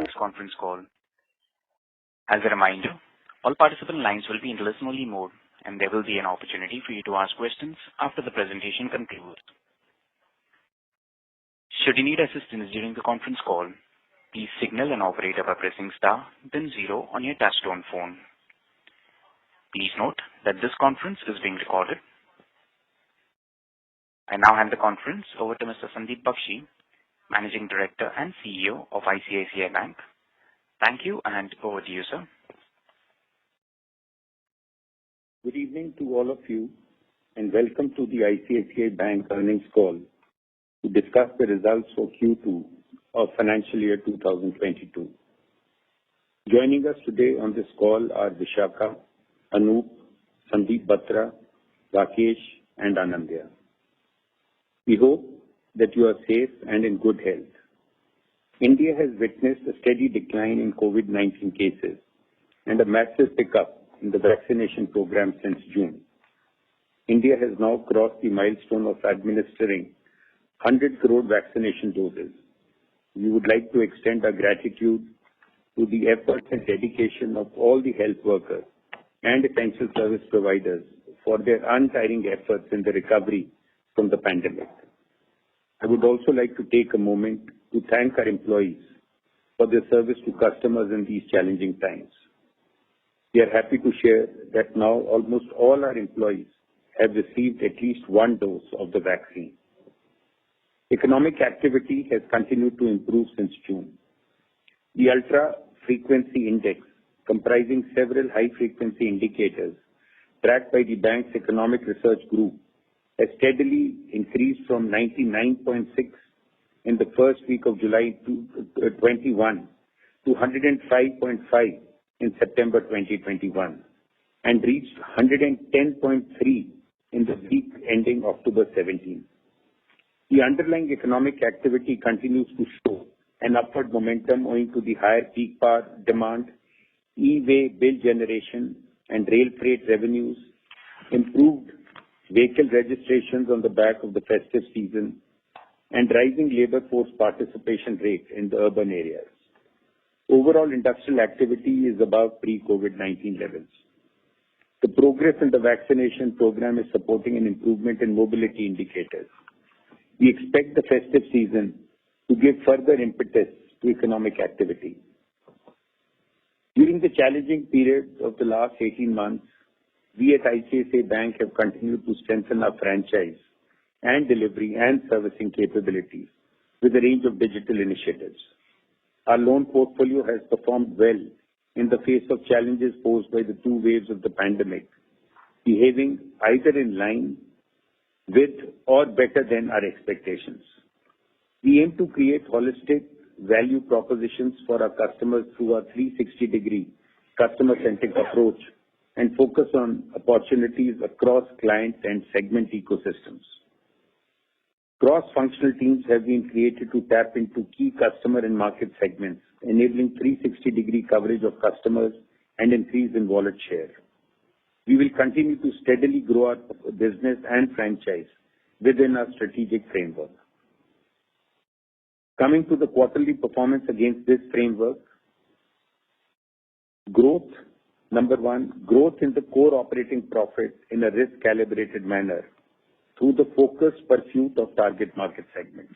earnings conference call. As a reminder, all participant lines will be in listen-only mode, and there will be an opportunity for you to ask questions after the presentation concludes. Should you need assistance during the conference call, please signal an operator by pressing star, then 0 on your touchtone phone. Please note that this conference is being recorded. I now hand the conference over to Mr. Sandeep Bakhshi, Managing Director and CEO of ICICI Bank. Thank you, and over to you, sir. Good evening to all of you, and welcome to the ICICI Bank earnings call to discuss the results for Q2 of financial year 2022. Joining us today on this call are Vishakha, Anup, Sandeep Batra, Rakesh, and Anandya. We hope that you are safe and in good health. India has witnessed a steady decline in COVID-19 cases and a massive pickup in the vaccination program since June. India has now crossed the milestone of administering 100 crore vaccination doses. We would like to extend our gratitude to the efforts and dedication of all the health workers and essential service providers for their untiring efforts in the recovery from the pandemic. I would also like to take a moment to thank our employees for their service to customers in these challenging times. We are happy to share that now almost all our employees have received at least one dose of the vaccine. Economic activity has continued to improve since June. The Ultra Frequency Index, comprising several high-frequency indicators tracked by the bank's Economic Research Group, has steadily increased from 99.6 in the first week of July 2021 to 105.5 in September 2021 and reached 110.3 in the week ending October 17. The underlying economic activity continues to show an upward momentum owing to the higher peak power demand, e-way bill generation and rail freight revenues, improved vehicle registrations on the back of the festive season, and rising labor force participation rate in the urban areas. Overall industrial activity is above pre-COVID-19 levels. The progress in the vaccination program is supporting an improvement in mobility indicators. We expect the festive season to give further impetus to economic activity. During the challenging period of the last 18 months, we at ICICI Bank have continued to strengthen our franchise and delivery and servicing capabilities with a range of digital initiatives. Our loan portfolio has performed well in the face of challenges posed by the two waves of the pandemic, behaving either in line with or better than our expectations. We aim to create holistic value propositions for our customers through our 360-degree customer-centric approach and focus on opportunities across client and segment ecosystems. Cross-functional teams have been created to tap into key customer and market segments, enabling 360-degree coverage of customers and increase in wallet share. We will continue to steadily grow our business and franchise within our strategic framework. Coming to the quarterly performance against this framework, growth. Number one, growth in the core operating profit in a risk-calibrated manner through the focused pursuit of target market segments.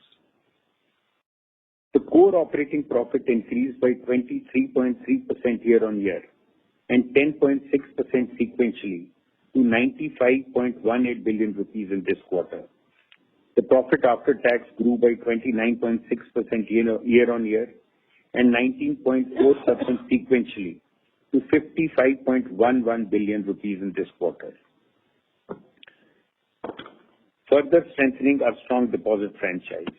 The core operating profit increased by 23.3% year-on-year and 10.6% sequentially to 95.18 billion rupees in this quarter. The profit after tax grew by 29.6% year-on-year and 19.4% sequentially to 55.11 billion rupees in this quarter, further strengthening our strong deposit franchise.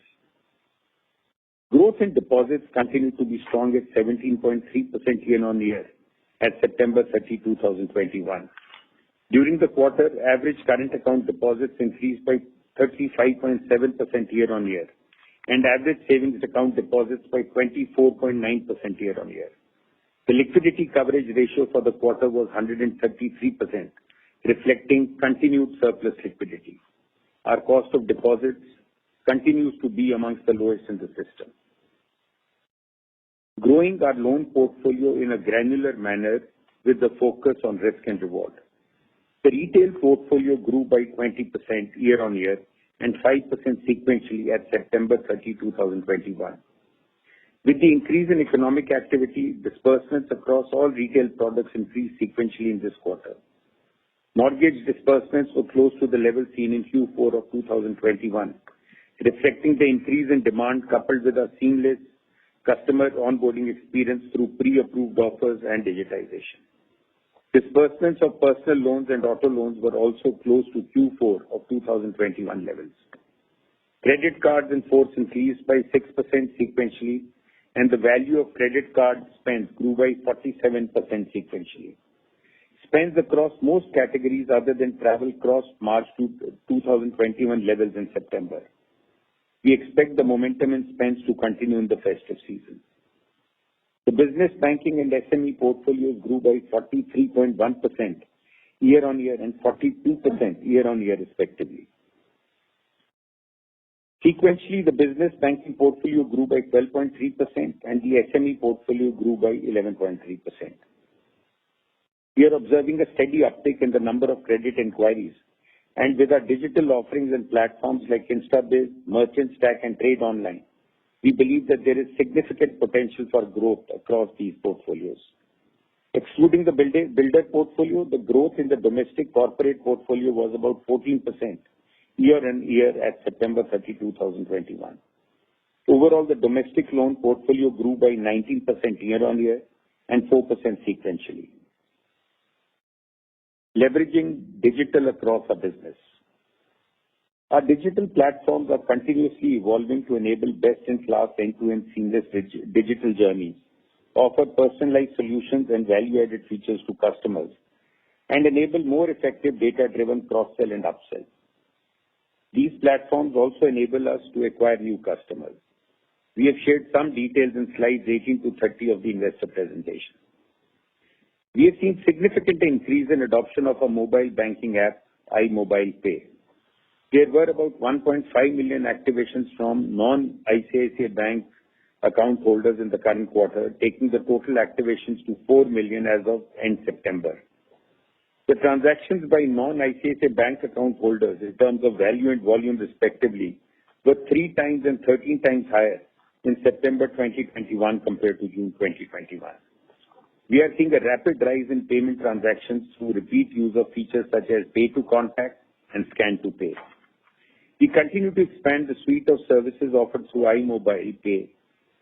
Growth in deposits continued to be strong at 17.3% year-on-year at September 30, 2021. During the quarter, average current account deposits increased by 35.7% year-on-year and average savings account deposits by 24.9% year-on-year. The liquidity coverage ratio for the quarter was 133%, reflecting continued surplus liquidity. Our cost of deposits continues to be amongst the lowest in the system. growing our loan portfolio in a granular manner with the focus on risk and reward. The retail portfolio grew by 20% year-on-year and 5% sequentially at September 30, 2021. With the increase in economic activity, disbursements across all retail products increased sequentially in this quarter. Mortgage disbursements were close to the level seen in Q4 of 2021, reflecting the increase in demand coupled with a seamless customer onboarding experience through pre-approved offers and digitization. Disbursements of personal loans and auto loans were also close to Q4 of 2021 levels. Credit cards in force increased by 6% sequentially, and the value of credit card spends grew by 47% sequentially. Spends across most categories other than travel crossed March 2021 levels in September. We expect the momentum in spends to continue in the festive season. The business banking and SME portfolios grew by 43.1% year-on-year and 42% year-on-year respectively. Sequentially, the business banking portfolio grew by 12.3% and the SME portfolio grew by 11.3%. We are observing a steady uptick in the number of credit inquiries, and with our digital offerings and platforms like InstaBiz, Merchant Stack, and Trade Online, we believe that there is significant potential for growth across these portfolios. Excluding the builder portfolio, the growth in the domestic corporate portfolio was about 14% year-on-year at September 30, 2021. Overall, the domestic loan portfolio grew by 19% year-on-year and 4% sequentially. Leveraging digital across our business. Our digital platforms are continuously evolving to enable best-in-class end-to-end seamless digital journeys, offer personalized solutions and value-added features to customers, and enable more effective data-driven cross-sell and upsell. These platforms also enable us to acquire new customers. We have shared some details in slides 18 to 30 of the investor presentation. We have seen significant increase in adoption of our mobile banking app, iMobile Pay. There were about 1.5 million activations from non-ICICI Bank account holders in the current quarter, taking the total activations to 4 million as of end September. The transactions by non-ICICI Bank account holders in terms of value and volume respectively were 3 times and 13 times higher in September 2021 compared to June 2021. We are seeing a rapid rise in payment transactions through repeat use of features such as Pay to Contact and Scan to Pay. We continue to expand the suite of services offered through iMobile Pay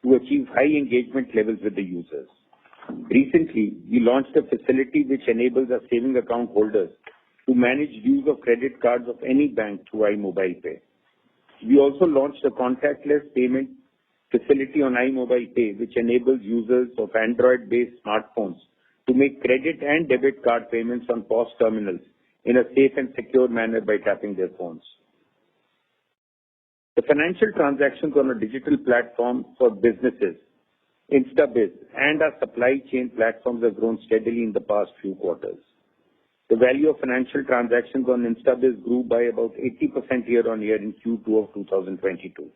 to achieve high engagement levels with the users. Recently, we launched a facility which enables our saving account holders to manage use of credit cards of any bank through iMobile Pay. We also launched a contactless payment facility on iMobile Pay, which enables users of Android-based smartphones to make credit and debit card payments on POS terminals in a safe and secure manner by tapping their phones. The financial transactions on a digital platform for businesses, InstaBiz, and our supply chain platforms have grown steadily in the past few quarters. The value of financial transactions on InstaBiz grew by about 80% year-on-year in Q2 of 2022.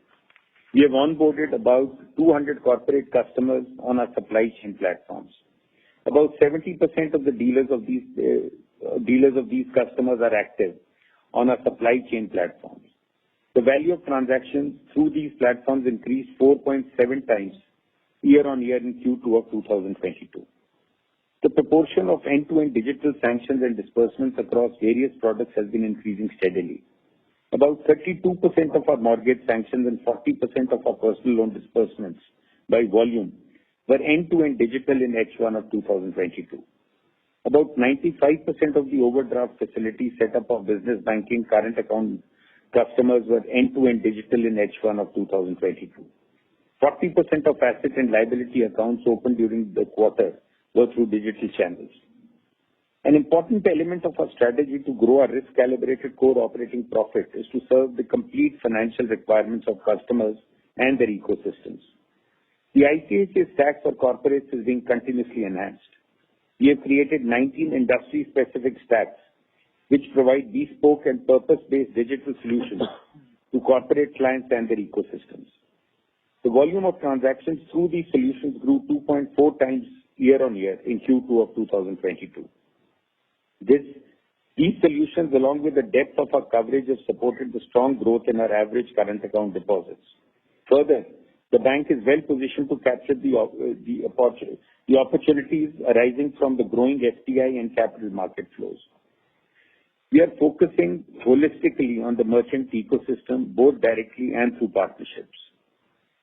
We have onboarded about 200 corporate customers on our supply chain platforms. About 70% of the dealers of these customers are active on our supply chain platforms. The value of transactions through these platforms increased 4.7 times year-on-year in Q2 of 2022. The proportion of end-to-end digital sanctions and disbursements across various products has been increasing steadily. About 32% of our mortgage sanctions and 40% of our personal loan disbursements by volume were end-to-end digital in H1 of 2022. About 95% of the overdraft facilities set up of business banking current account customers were end-to-end digital in H1 of 2022. 40% of asset and liability accounts opened during the quarter were through digital channels. An important element of our strategy to grow our risk-calibrated core operating profit is to serve the complete financial requirements of customers and their ecosystems. The ICICI Stack for corporates is being continuously enhanced. We have created 19 industry-specific stacks which provide bespoke and purpose-based digital solutions to corporate clients and their ecosystems. The The volume of transactions through these solutions grew 2.4 times year-on-year in Q2 of 2022. These solutions, along with the depth of our coverage, have supported the strong growth in our average current account deposits. Further, the bank is well positioned to capture the opportunities arising from the growing FDI and capital market flows. We are focusing holistically on the merchant ecosystem, both directly and through partnerships.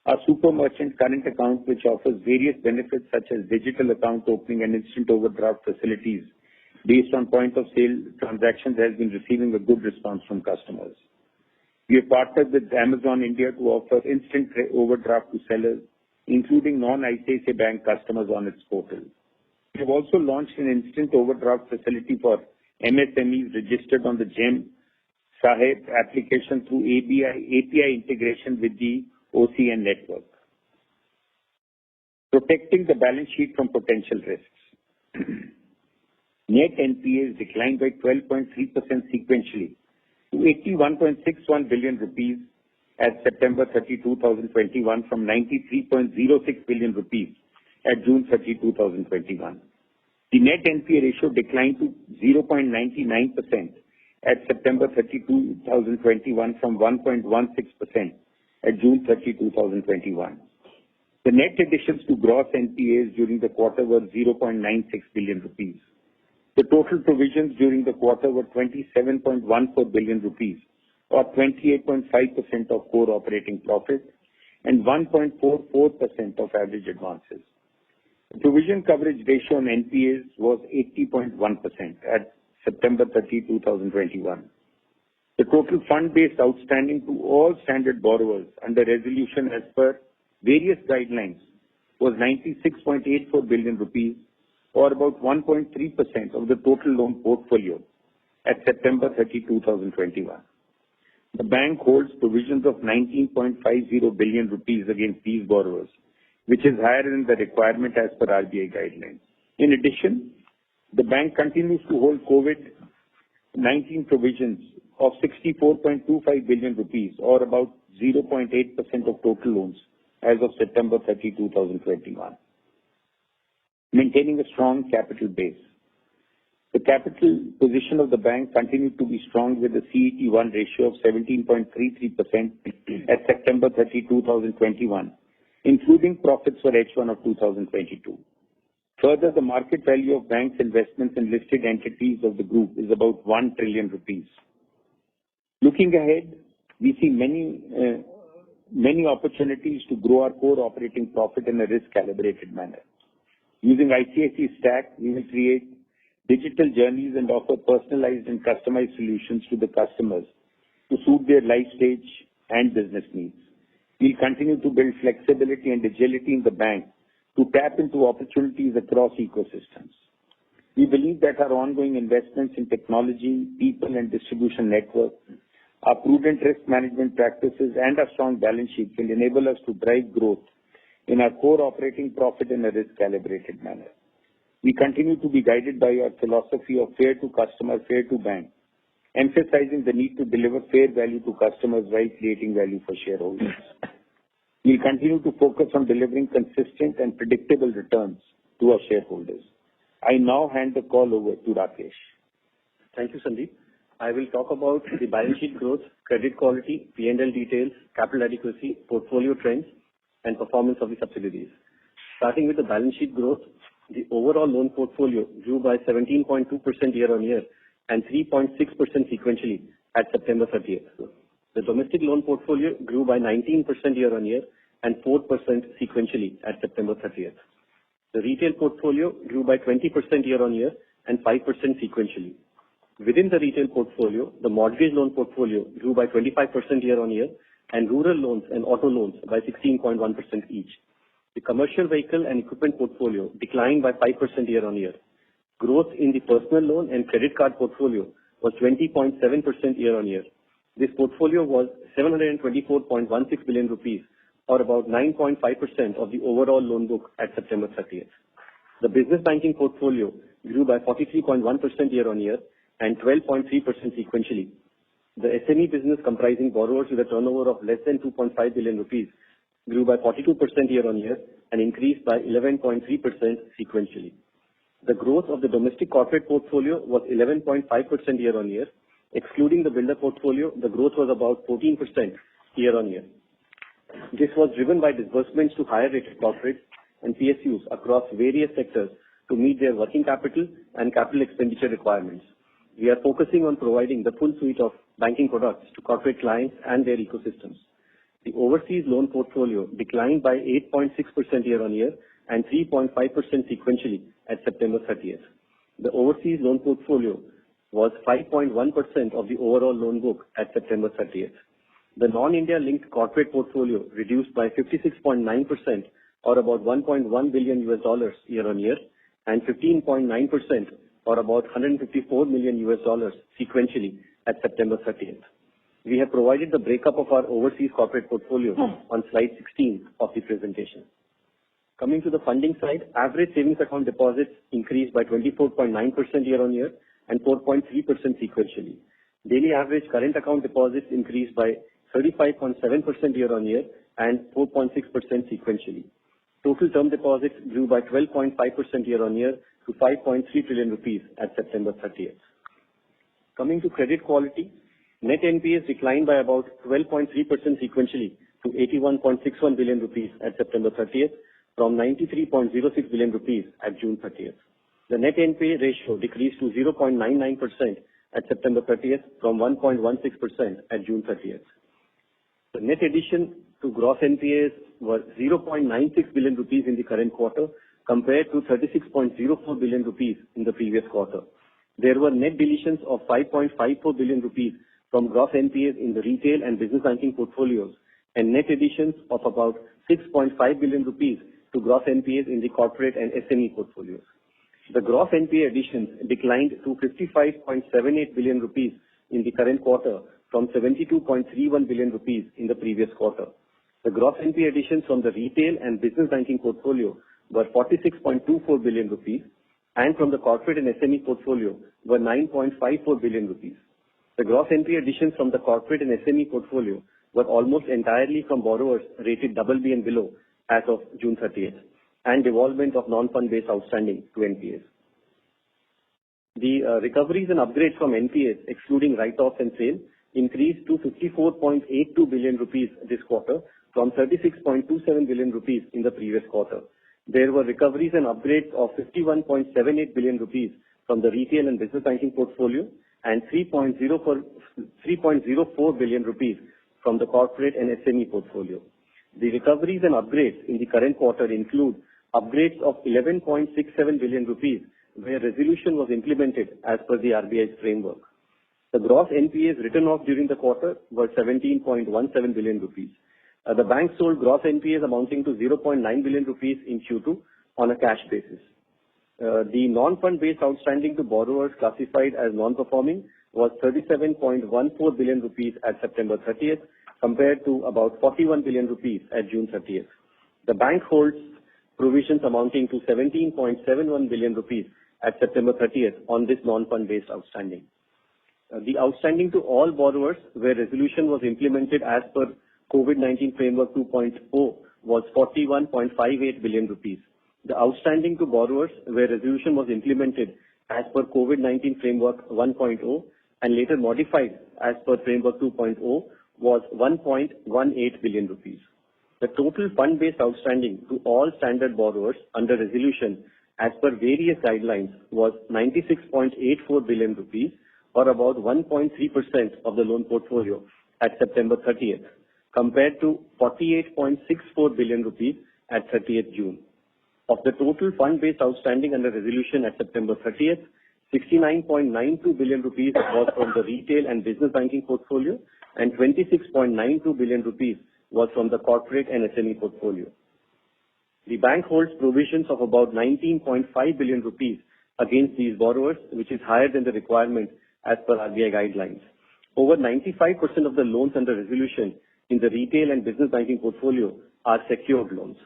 Our super merchant current account, which offers various benefits such as digital account opening and instant overdraft facilities based on point of sale transactions, has been receiving a good response from customers. We have partnered with Amazon India to offer instant overdraft to sellers, including non-ICICI Bank customers on its portal. We have also launched an instant overdraft facility for MSMEs registered on the GeM Saheb application through API integration with the OCN network. Protecting the balance sheet from potential risks. Net NPAs declined by 12.3% sequentially to 81.61 billion rupees at September 30, 2021 from 93.06 billion rupees at June 30, 2021. The net NPA ratio declined to 0.99% at September 30, 2021 from 1.16% at June 30, 2021. The net additions to gross NPAs during the quarter were 0.96 billion rupees. The total provisions during the quarter were 27.14 billion rupees, or 28.5% of core operating profit and 1.44% of average advances. The provision coverage ratio on NPAs was 80.1% at September 30, 2021. The total fund-based outstanding to all standard borrowers under resolution as per various guidelines was 96.84 billion rupees, or about 1.3% of the total loan portfolio at September 30, 2021. The bank holds provisions of 19.50 billion rupees against these borrowers, which is higher than the requirement as per RBI guidelines. In addition, the bank continues to hold COVID-19 provisions of 64.25 billion rupees, or about 0.8% of total loans as of September 30, 2021. Maintaining a strong capital base. The capital position of the bank continued to be strong with a CET1 ratio of 17.33% at September 30, 2021, including profits for H1 of 2022. Further, the market value of bank's investments in listed entities of the group is about 1 trillion rupees. Looking ahead, we see many opportunities to grow our core operating profit in a risk-calibrated manner. Using ICICI Stack, we will create digital journeys and offer personalized and customized solutions to the customers to suit their life stage and business needs. We'll continue to build flexibility and agility in the bank to tap into opportunities across ecosystems. We believe that our ongoing investments in technology, people and distribution network, our prudent risk management practices and our strong balance sheet will enable us to drive growth in our core operating profit in a risk-calibrated manner. We continue to be guided by our philosophy of fair to customer, fair to bank, emphasizing the need to deliver fair value to customers while creating value for shareholders. We continue to focus on delivering consistent and predictable returns to our shareholders. I now hand the call over to Rakesh. Thank you, Sandeep. I will talk about the balance sheet growth, credit quality, P&L details, capital adequacy, portfolio trends, and performance of the subsidiaries. Starting with the balance sheet growth, the overall loan portfolio grew by 17.2% year-on-year and 3.6% sequentially at September 30th. The domestic loan portfolio grew by 19% year-on-year and 4% sequentially at September 30th. The retail portfolio grew by 20% year-on-year and 5% sequentially. Within the retail portfolio, the mortgage loan portfolio grew by 25% year-on-year and rural loans and auto loans by 16.1% each. The commercial vehicle and equipment portfolio declined by 5% year-on-year. Growth in the personal loan and credit card portfolio was 20.7% year-on-year. This portfolio was 724.16 billion rupees, or about 9.5% of the overall loan book at September 30th. The business banking portfolio grew by 43.1% year-on-year and 12.3% sequentially. The SME business, comprising borrowers with a turnover of less than 2.5 billion rupees, grew by 42% year-on-year and increased by 11.3% sequentially. The growth of the domestic corporate portfolio was 11.5% year-on-year. Excluding the builder portfolio, the growth was about 14% year-on-year. This was driven by disbursements to higher-rated corporates and PSUs across various sectors to meet their working capital and capital expenditure requirements. We are focusing on providing the full suite of banking products to corporate clients and their ecosystems. The overseas loan portfolio declined by 8.6% year-on-year and 3.5% sequentially at September 30th. The overseas loan portfolio was 5.1% of the overall loan book at September 30th. The non-India linked corporate portfolio reduced by 56.9% or about $1.1 billion year-on-year and 15.9% or about $154 million sequentially at September 30th. We have provided the breakup of our overseas corporate portfolio on slide 16 of the presentation. Coming to the funding side, average savings account deposits increased by 24.9% year-on-year and 4.3% sequentially. Daily average current account deposits increased by 35.7% year-on-year and 4.6% sequentially. Total term deposits grew by 12.5% year-on-year to 5.3 trillion rupees at September 30th. Coming to credit quality, net NPAs declined by about 12.3% sequentially to 81.61 billion rupees at September 30th from 93.06 billion rupees at June 30th. The net NPA ratio decreased to 0.99% at September 30th from 1.16% at June 30th. The net addition to gross NPAs was 0.96 billion rupees in the current quarter compared to 36.04 billion rupees in the previous quarter. There were net deletions of 5.54 billion rupees from gross NPAs in the retail and business banking portfolios and net additions of about 6.5 billion rupees to gross NPAs in the corporate and SME portfolios. The gross NPA additions declined to 55.78 billion rupees in the current quarter from 72.31 billion rupees in the previous quarter. The gross NPA additions from the retail and business banking portfolio were 46.24 billion rupees and from the corporate and SME portfolio were 9.54 billion rupees. The gross NPA additions from the corporate and SME portfolio were almost entirely from borrowers rated BB and below as of June 30th and devolvement of non-fund based outstanding to NPAs. The recoveries and upgrades from NPAs, excluding write-offs and sale, increased to 54.82 billion rupees this quarter from 36.27 billion rupees in the previous quarter. There were recoveries and upgrades of 51.78 billion rupees from the retail and business banking portfolio and 3.04 billion rupees from the corporate and SME portfolio. The recoveries and upgrades in the current quarter include upgrades of 11.67 billion rupees where resolution was implemented as per the RBI's framework. The gross NPAs written off during the quarter were 17.17 billion rupees. The bank sold gross NPAs amounting to 0.9 billion rupees in Q2 on a cash basis. The non-fund based outstanding to borrowers classified as non-performing was 37.14 billion rupees at September 30th compared to about 41 billion rupees at June 30th. The bank holds provisions amounting to 17.71 billion rupees at September 30th on this non-fund based outstanding. The outstanding to all borrowers where resolution was implemented as per COVID-19 Framework 2.0 was 41.58 billion rupees. The outstanding to borrowers where resolution was implemented as per COVID-19 Framework 1.0 and later modified as per Framework 2.0 was 1.18 billion rupees. The total fund-based outstanding to all standard borrowers under resolution as per various guidelines was 96.84 billion rupees or about 1.3% of the loan portfolio at September 30th compared to 48.64 billion rupees at 30th June. Of the total fund-based outstanding under resolution at September 30th, 69.92 billion rupees was from the retail and business banking portfolio and 26.92 billion rupees was from the corporate and SME portfolio. The bank holds provisions of about 19.5 billion rupees against these borrowers, which is higher than the requirement as per RBI guidelines. Over 95% of the loans under resolution in the retail and business banking portfolio are secured loans.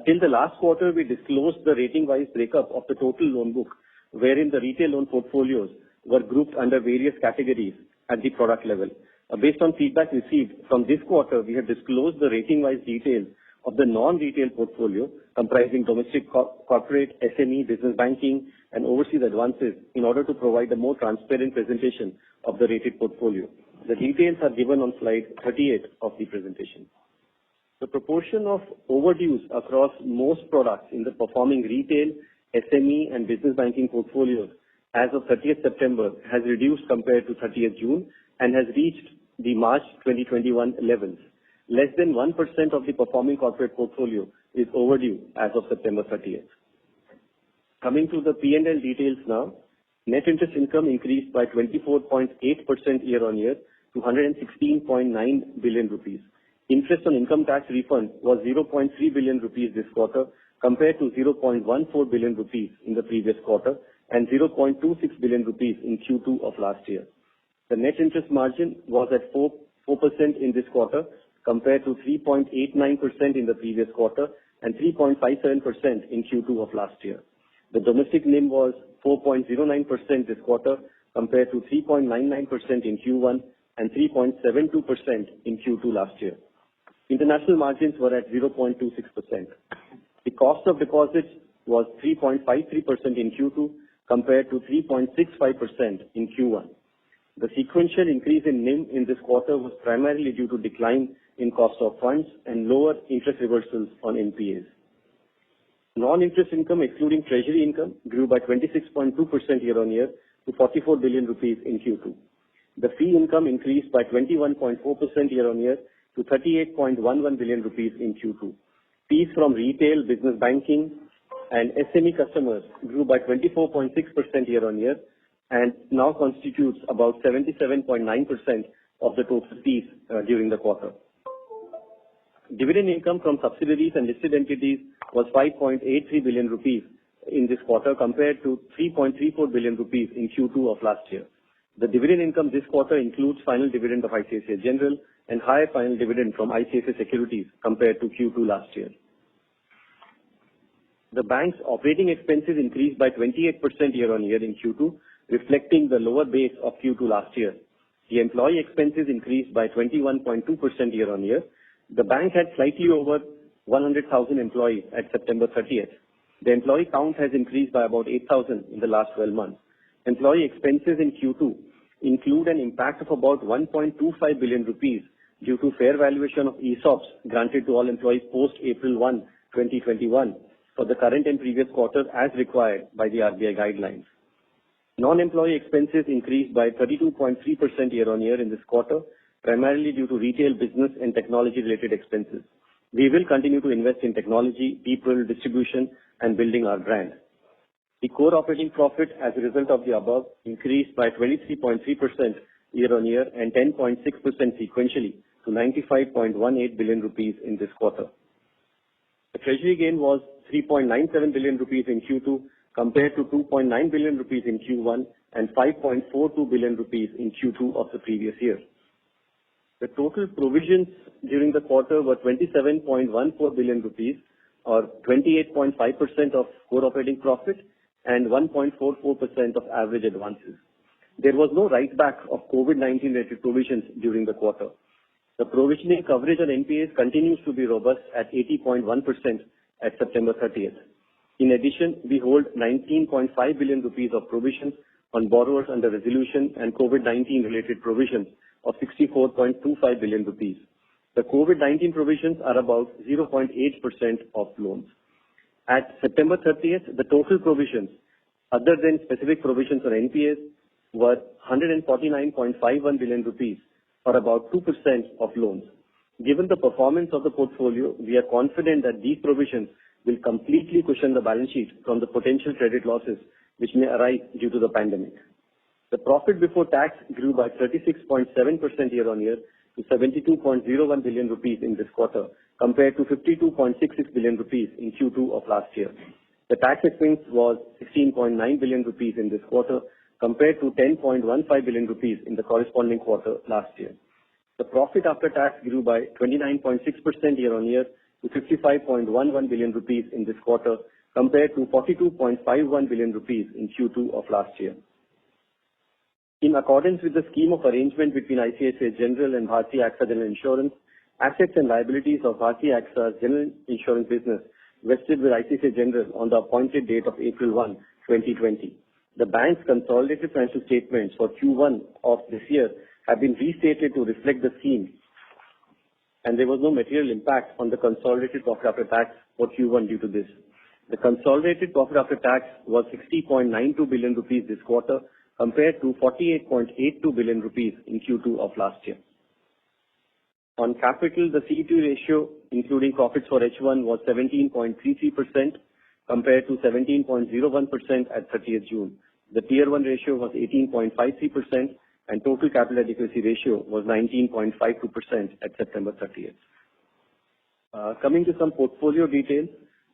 Till the last quarter, we disclosed the rating-wise breakup of the total loan book, wherein the retail loan portfolios were grouped under various categories at the product level. Based on feedback received from this quarter, we have disclosed the rating-wise details of the non-retail portfolio comprising domestic corporate, SME, business banking, and overseas advances in order to provide a more transparent presentation of the rated portfolio. The details are given on slide 38 of the presentation. The proportion of overdues across most products in the performing retail, SME, and business banking portfolios as of 30th September has reduced compared to 30th June and has reached the March 2021 levels. Less than 1% of the performing corporate portfolio is overdue as of September 30th. Coming to the P&L details now, net interest income increased by 24.8% year-on-year to 116.9 billion rupees. Interest on income tax refund was 0.3 billion rupees this quarter compared to 0.14 billion rupees in the previous quarter and 0.26 billion rupees in Q2 of last year. The net interest margin was at 4% in this quarter compared to 3.89% in the previous quarter and 3.57% in Q2 of last year. The domestic NIM was 4.09% this quarter compared to 3.99% in Q1 and 3.72% in Q2 last year. International margins were at 0.26%. The cost of deposits was 3.53% in Q2 compared to 3.65% in Q1. The sequential increase in NIM in this quarter was primarily due to decline in cost of funds and lower interest reversals on NPAs. Non-interest income excluding treasury income grew by 26.2% year-on-year to 44 billion rupees in Q2. The fee income increased by 21.4% year-on-year to 38.11 billion rupees in Q2. Fees from retail, business banking, and SME customers grew by 24.6% year-on-year and now constitutes about 77.9% of the total fees during the quarter. Dividend income from subsidiaries and listed entities was 5.83 billion rupees in this quarter compared to 3.34 billion rupees in Q2 of last year. The dividend income this quarter includes final dividend of ICICI General and higher final dividend from ICICI Securities compared to Q2 last year. The bank's operating expenses increased by 28% year-on-year in Q2, reflecting the lower base of Q2 last year. The employee expenses increased by 21.2% year-on-year. The bank had slightly over 100,000 employees at September 30th. The employee count has increased by about 8,000 in the last 12 months. Employee expenses in Q2 include an impact of about 1.25 billion rupees due to fair valuation of ESOPs granted to all employees post April 1, 2021 for the current and previous quarter as required by the RBI guidelines. Non-employee expenses increased by 32.3% year-on-year in this quarter, primarily due to retail business and technology-related expenses. We will continue to invest in technology, people, distribution, and building our brand. The core operating profit as a result of the above increased by 23.3% year-on-year and 10.6% sequentially to 95.18 billion rupees in this quarter. The treasury gain was 3.97 billion rupees in Q2 compared to 2.9 billion rupees in Q1 and 5.42 billion rupees in Q2 of the previous year. The total provisions during the quarter were 27.14 billion rupees or 28.5% of core operating profit and 1.44% of average advances. There was no write-back of COVID-19 related provisions during the quarter. The provisioning coverage on NPAs continues to be robust at 80.1% at September 30th. In addition, we hold 19.5 billion rupees of provisions on borrowers under resolution and COVID-19 related provisions of 64.25 billion rupees. The COVID-19 provisions are about 0.8% of loans. At September 30th, the total provisions, other than specific provisions on NPAs, were 149.51 billion rupees, or about 2% of loans. Given the performance of the portfolio, we are confident that these provisions will completely cushion the balance sheet from the potential credit losses which may arise due to the pandemic. The profit before tax grew by 36.7% year-on-year to 72.01 billion rupees in this quarter, compared to 52.66 billion rupees in Q2 of last year. The tax expense was 16.9 billion rupees in this quarter, compared to 10.15 billion rupees in the corresponding quarter last year. The profit after tax grew by 29.6% year-on-year to 55.11 billion rupees in this quarter, compared to 42.51 billion rupees in Q2 of last year. In accordance with the scheme of arrangement between ICICI General and Bharti AXA General Insurance, assets and liabilities of Bharti AXA's general insurance business vested with ICICI General on the appointed date of April 1, 2020. The bank's consolidated financial statements for Q1 of this year have been restated to reflect the scheme, and there was no material impact on the consolidated profit after tax for Q1 due to this. The consolidated profit after tax was 60.92 billion rupees this quarter compared to 48.82 billion rupees in Q2 of last year. On capital, the CET1 ratio, including profits for H1, was 17.33% compared to 17.01% at 30th June. The Tier 1 ratio was 18.53% and total capital adequacy ratio was 19.52% at September 30th. Coming to some portfolio details,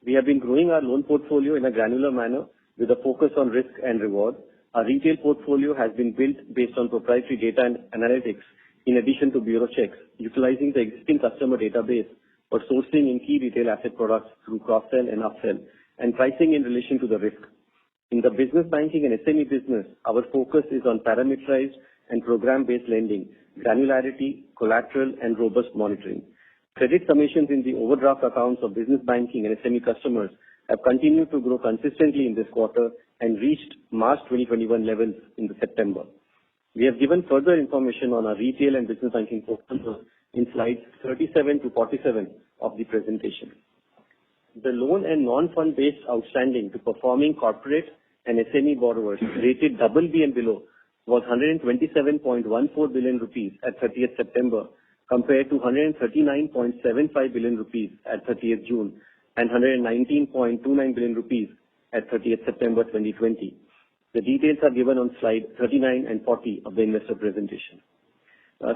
we have been growing our loan portfolio in a granular manner with a focus on risk and reward. Our retail portfolio has been built based on proprietary data and analytics in addition to bureau checks, utilizing the existing customer database for sourcing in key retail asset products through cross-sell and upsell and pricing in relation to the risk. In the business banking and SME business, our focus is on parameterized and program-based lending, granularity, collateral, and robust monitoring. Credit submissions in the overdraft accounts of business banking and SME customers have continued to grow consistently in this quarter and reached March 2021 levels in September. We have given further information on our retail and business banking portfolios in slides 37 to 47 of the presentation. The loan and non-fund based outstanding to performing corporate and SME borrowers rated BB and below was 127.14 billion rupees at 30th September compared to 139.75 billion rupees at 30th June and 119.29 billion rupees at 30th September 2020. The details are given on slide 39 and 40 of the investor presentation.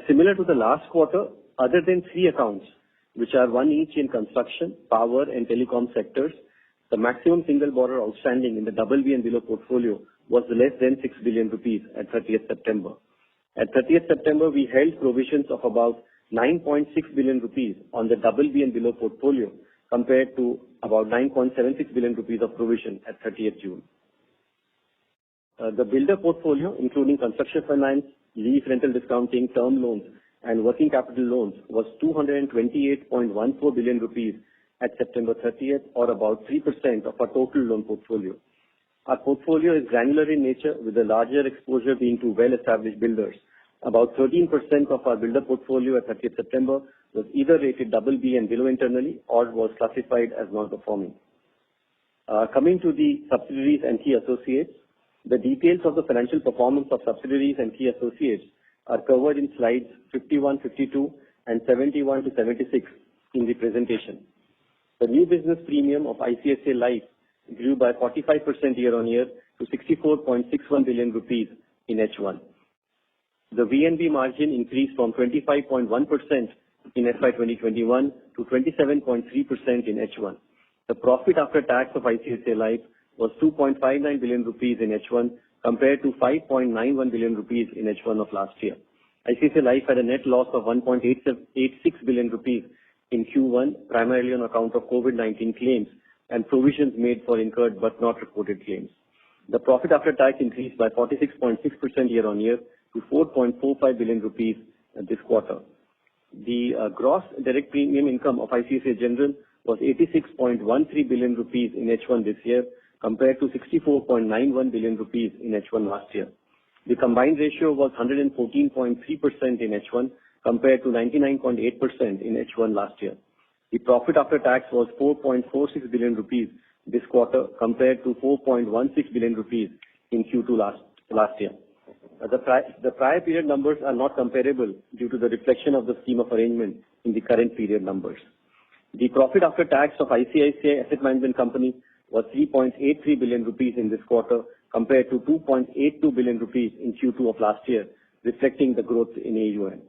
Similar to the last quarter, other than three accounts, which are one each in construction, power and telecom sectors, the maximum single borrower outstanding in the BB and below portfolio was less than 6 billion rupees at 30th September. At 30th September, we held provisions of about 9.6 billion rupees on the BB and below portfolio compared to about 9.76 billion rupees of provision at 30th June. The builder portfolio, including construction finance, lease rental discounting, term loans, and working capital loans, was 228.14 billion rupees at September 30th, or about 3% of our total loan portfolio. Our portfolio is granular in nature, with a larger exposure being to well-established builders. About 13% of our builder portfolio at 30th September was either rated BB and below internally or was classified as non-performing. Coming to the subsidiaries and key associates, the details of the financial performance of subsidiaries and key associates are covered in slides 51, 52, and 71 to 76 in the presentation. The new business premium of ICICI Life grew by 45% year-on-year to 64.61 billion rupees in H1. The VNB margin increased from 25.1% in FY 2021 to 27.3% in H1. The profit after tax of ICICI Life was 2.59 billion rupees in H1 compared to 5.91 billion rupees in H1 of last year. ICICI Life had a net loss of 1.86 billion rupees in Q1, primarily on account of COVID-19 claims and provisions made for incurred but not reported claims. The profit after tax increased by 46.6% year-on-year to 4.45 billion rupees this quarter. The gross direct premium income of ICICI General was 86.13 billion rupees in H1 this year compared to 64.91 billion rupees in H1 last year. The combined ratio was 114.3% in H1 compared to 99.8% in H1 last year. The profit after tax was 4.46 billion rupees this quarter compared to 4.16 billion rupees in Q2 last year. The prior period numbers are not comparable due to the reflection of the scheme of arrangement in the current period numbers. The profit after tax of ICICI Asset Management Company was 3.83 billion rupees in this quarter compared to 2.82 billion rupees in Q2 of last year, reflecting the growth in AUM.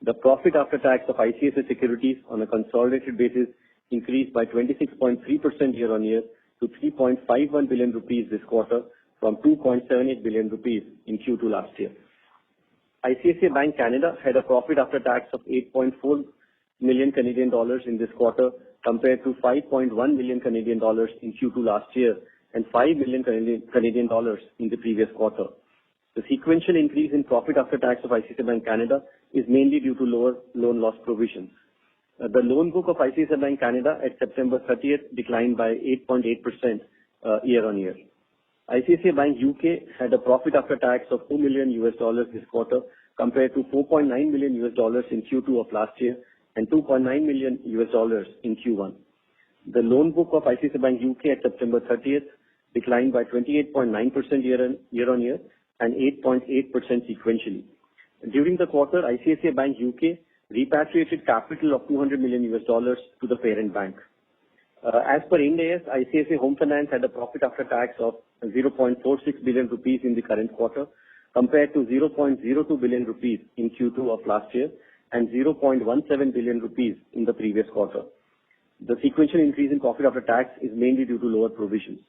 The profit after tax of ICICI Securities on a consolidated basis increased by 26.3% year-on-year to 3.51 billion rupees this quarter from 2.78 billion rupees in Q2 last year. ICICI Bank Canada had a profit after tax of 8.4 million Canadian dollars in this quarter compared to 5.1 million Canadian dollars in Q2 last year and 5 million Canadian dollars in the previous quarter. The sequential increase in profit after tax of ICICI Bank Canada is mainly due to lower loan loss provisions. The loan book of ICICI Bank Canada at September 30th declined by 8.8% year-on-year. ICICI Bank UK had a profit after tax of $2 million this quarter compared to $4.9 million in Q2 of last year and $2.9 million in Q1. The loan book of ICICI Bank UK at September 30th declined by 28.9% year-on-year and 8.8% sequentially. During the quarter, ICICI Bank UK repatriated capital of $200 million to the parent bank. As per Ind AS, ICICI Home Finance had a profit after tax of 0.46 billion rupees in the current quarter compared to 0.02 billion rupees in Q2 of last year and 0.17 billion rupees in the previous quarter. The sequential increase in profit after tax is mainly due to lower provisions.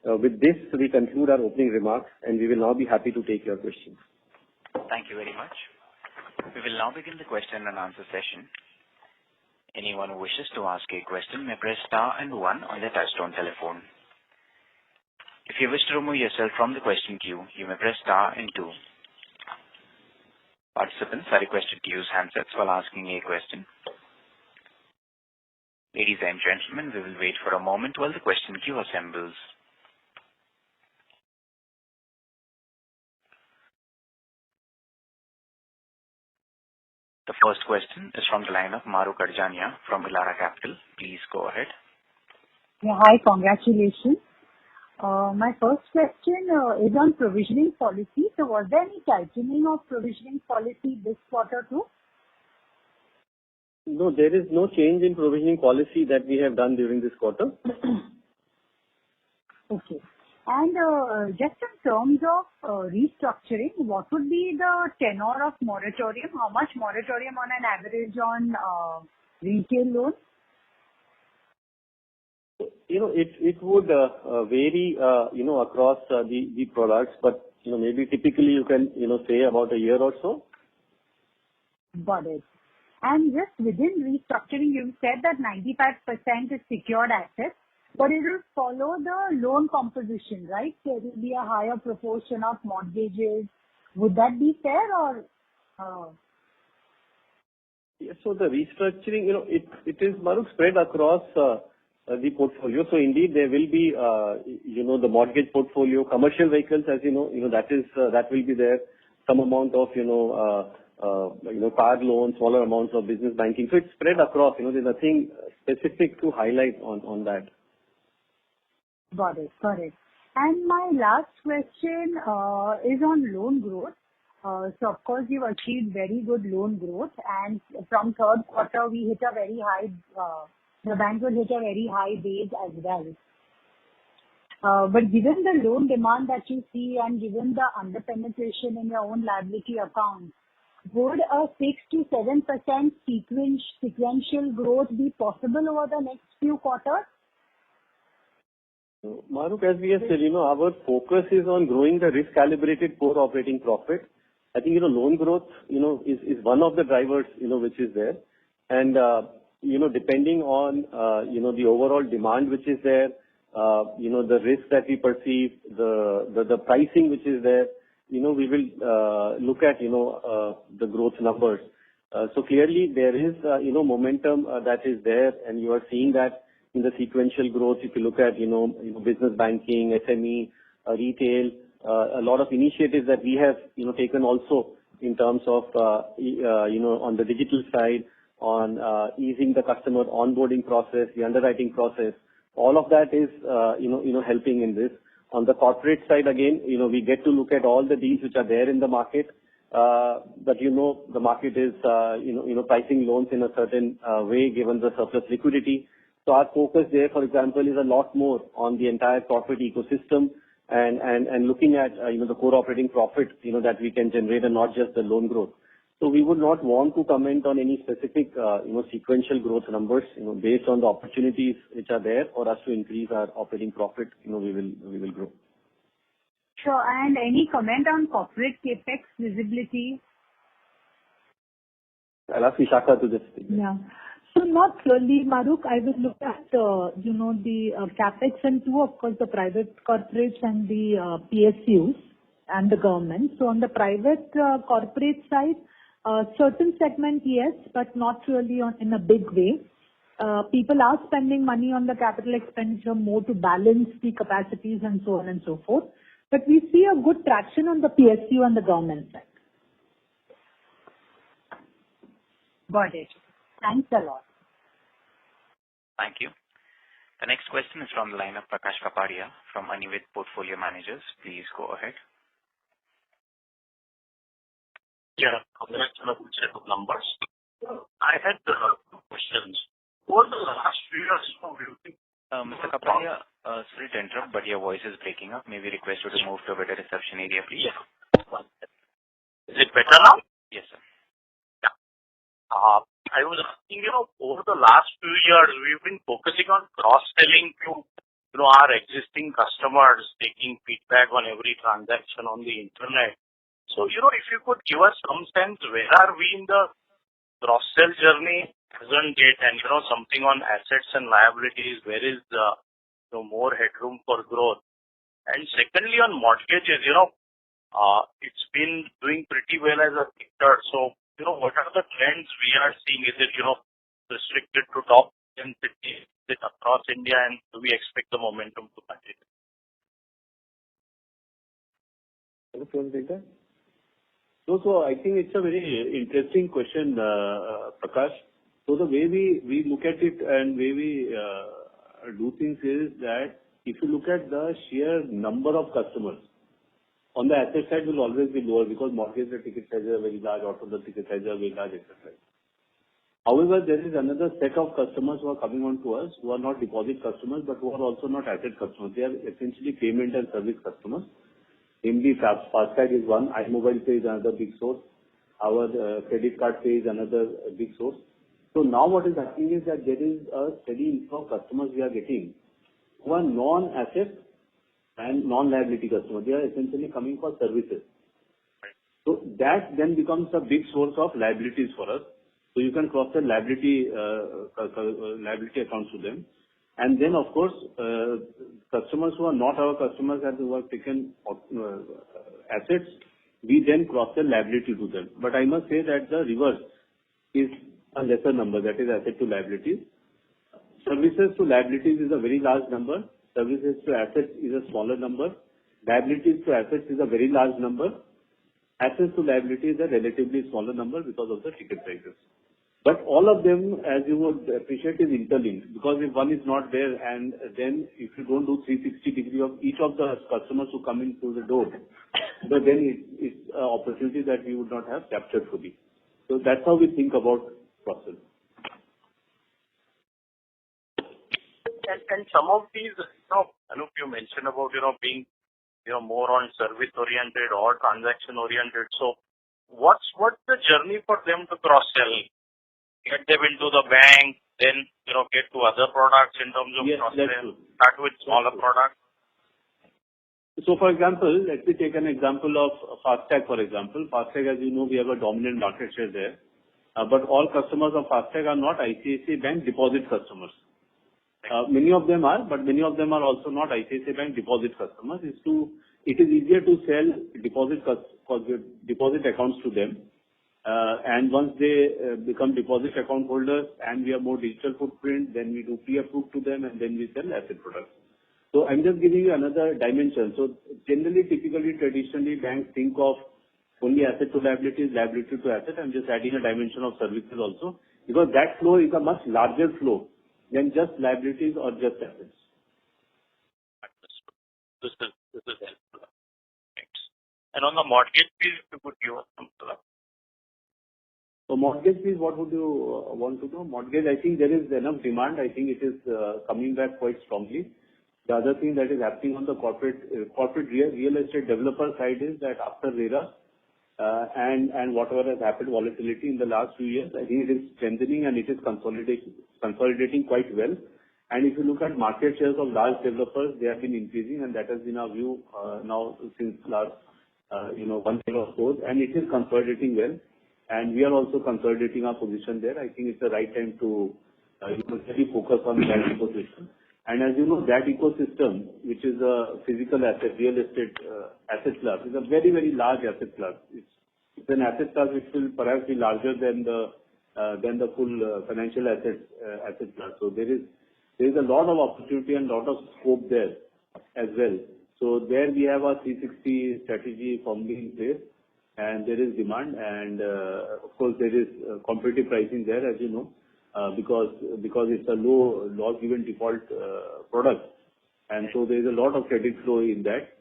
With this, we conclude our opening remarks, and we will now be happy to take your questions. Thank you very much. We will now begin the question and answer session. Anyone who wishes to ask a question may press star and 1 on their touchtone telephone. If you wish to remove yourself from the question queue, you may press star and 2. Participants are requested to use handsets while asking a question. Ladies and gentlemen, we will wait for a moment while the question queue assembles. The first question is from the line of Mahrukh Adajania from Elara Capital. Please go ahead. Yeah, hi, congratulations. My first question is on provisioning policy. So was there any tightening of provisioning policy this quarter too? No, there is no change in provisioning policy that we have done during this quarter. Okay. And just in terms of restructuring, what would be the tenor of moratorium? How much moratorium on an average on retail loans? It would vary, across the products, but, maybe typically you can, say about a year or so. Got it. And just within restructuring, you said that 95% is secured assets, but it will follow the loan composition, right? There will be a higher proportion of mortgages. Would that be fair or? Yes, so the restructuring, it is, Mahrukh, spread across the portfolio. So indeed, there will be, the mortgage portfolio, commercial vehicles, as you know, that will be there. Some amount of, card loans, smaller amounts of business banking. So it's spread across. There's nothing specific to highlight on that. Got it. And my last question is on loan growth. So of course you've achieved very good loan growth, and from third quarter we hit a very high, the bank will hit a very high base as well. But given the loan demand that you see and given the under-penetration in your own liability accounts, would a 6 to 7% sequential growth be possible over the next few quarters? So, Mahrukh, as we have said, our focus is on growing the risk-calibrated core operating profit. I think, loan growth, is one of the drivers, which is there. And, depending on, the overall demand which is there, the risk that we perceive, the pricing which is there, we will look at, the growth numbers. So clearly there is, momentum that is there, and you are seeing that in the sequential growth. If you look at, business banking, SME, retail, a lot of initiatives that we have, taken also in terms of, on the digital side, on easing the customer onboarding process, the underwriting process. All of that is, helping in this. On the corporate side, again, we get to look at all the deals which are there in the market. But the market is, pricing loans in a certain way given the surplus liquidity. So our focus there, for example, is a lot more on the entire corporate ecosystem and looking at, the core operating profit, that we can generate and not just the loan growth. So we would not want to comment on any specific, sequential growth numbers, based on the opportunities which are there for us to increase our operating profit, we will grow. Sure. And any comment on corporate capex visibility? I'll ask Vishakha to just speak. Yeah. So not really, Mahrukh. I will look at, the capex and two, of course, the private corporates and the PSUs. and the government. So on the private corporate side, certain segment, yes, but not really in a big way. People are spending money on the capital expenditure more to balance the capacities and so on and so forth. But we see a good traction on the PSU and the government side. Got it. Thanks a lot. Thank you. The next question is from the line of Prakash Kapadia from Anived Portfolio Managers. Please go ahead. Yeah, congrats on a good set of numbers. I had two questions. Over the last few years, Mr. Kapadia, sorry to interrupt, but your voice is breaking up. May we request you to move to a better reception area, please? Yeah. Is it better now? Yes, sir. Yeah. I was asking, over the last few years, we've been focusing on cross-selling to, our existing customers, taking feedback on every transaction on the internet. So, if you could give us some sense, where are we in the cross-sell journey present date, and, something on assets and liabilities, where is the, more headroom for growth? And secondly, on mortgages, it's been doing pretty well as a sector. So, what are the trends we are seeing? Is it, restricted to top 10 cities? Is it across India, and do we expect the momentum to continue? So I think it's a very interesting question, Prakash. So the way we look at it and way we do things is that if you look at the sheer number of customers, on the asset side will always be lower because mortgage the ticket size are very large, auto the ticket size are very large, etc. However, there is another set of customers who are coming on to us who are not deposit customers but who are also not asset customers. They are essentially payment and service customers. Namely, FASTag is one, iMobile Pay is another big source. Our credit card pay is another big source. So now what is happening is that there is a steady inflow of customers we are getting who are non-asset and non-liability customers. They are essentially coming for services. So that then becomes a big source of liabilities for us. So you can cross the liability accounts to them. And then, of course, customers who are not our customers and who have taken assets, we then cross the liability to them. But I must say that the reverse is a lesser number, that is asset to liabilities. Services to liabilities is a very large number. Services to assets is a smaller number. Liabilities to assets is a very large number. Assets to liabilities is a relatively smaller number because of the ticket sizes. But all of them, as you would appreciate, is interlinked, because if one is not there and then if you don't do 360 degree of each of the customers who come in through the door, but then it's an opportunity that we would not have captured fully. So that's how we think about process. And some of these, Anup, you mentioned about, being, more on service oriented or transaction oriented. So what's the journey for them to cross-sell? Get them into the bank, then, get to other products in terms of cross-sell, start with smaller products? So, for example, let me take an example of FASTag, for example. FASTag, as you know, we have a dominant market share there. But all customers of FASTag are not ICICI Bank deposit customers. Many of them are, but many of them are also not ICICI Bank deposit customers. It is easier to sell deposit accounts to them. And once they become deposit account holders and we have more digital footprint, then we do pre-approve to them and then we sell asset products. So I'm just giving you another dimension. So generally, typically, traditionally, banks think of only asset to liabilities, liability to asset. I'm just adding a dimension of services also, because that flow is a much larger flow than just liabilities or just assets. This is helpful. Thanks. And on the mortgage piece, if you could give us some color. So mortgage piece, what would you want to know? Mortgage, I think there is enough demand. I think it is coming back quite strongly. The other thing that is happening on the corporate real estate developer side is that after RERA and whatever has happened, volatility in the last few years, I think it is strengthening and it is consolidating quite well. And if you look at market shares of large developers, they have been increasing, and that has been our view now since last 1 year or so, and it is consolidating well. And we are also consolidating our position there. I think it's the right time to really focus on that position. And as you know, that ecosystem, which is a physical asset, real estate asset class, is a very, very large asset class. It's an asset class which will perhaps be larger than the full financial asset class. So there is a lot of opportunity and lot of scope there as well. So there we have a 360 strategy firmly in place, and there is demand, and of course there is competitive pricing there, as you know, because it's a low loss given default product, and so there is a lot of credit flow in that.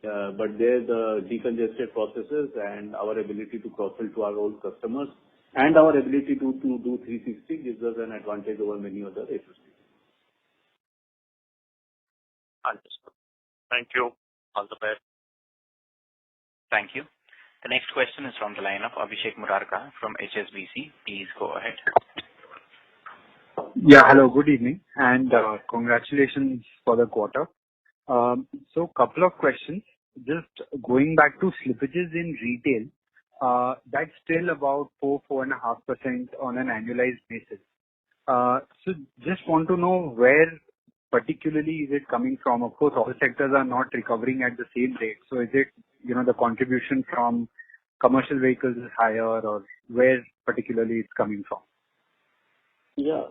But there the decongested processes and our ability to cross-sell to our old customers and our ability to do 360 gives us an advantage over many other agencies. Understood. Thank you. All the best. Thank you. The next question is from the line of Abhishek Murarka from HSBC. Please go ahead. Yeah, hello, good evening, and congratulations for the quarter. So couple of questions. Just going back to slippages in retail, that's still about 4.5% on an annualized basis. So just want to know where particularly is it coming from? Of course, all sectors are not recovering at the same rate. So is it, the contribution from commercial vehicles is higher, or where particularly it's coming from? Yeah,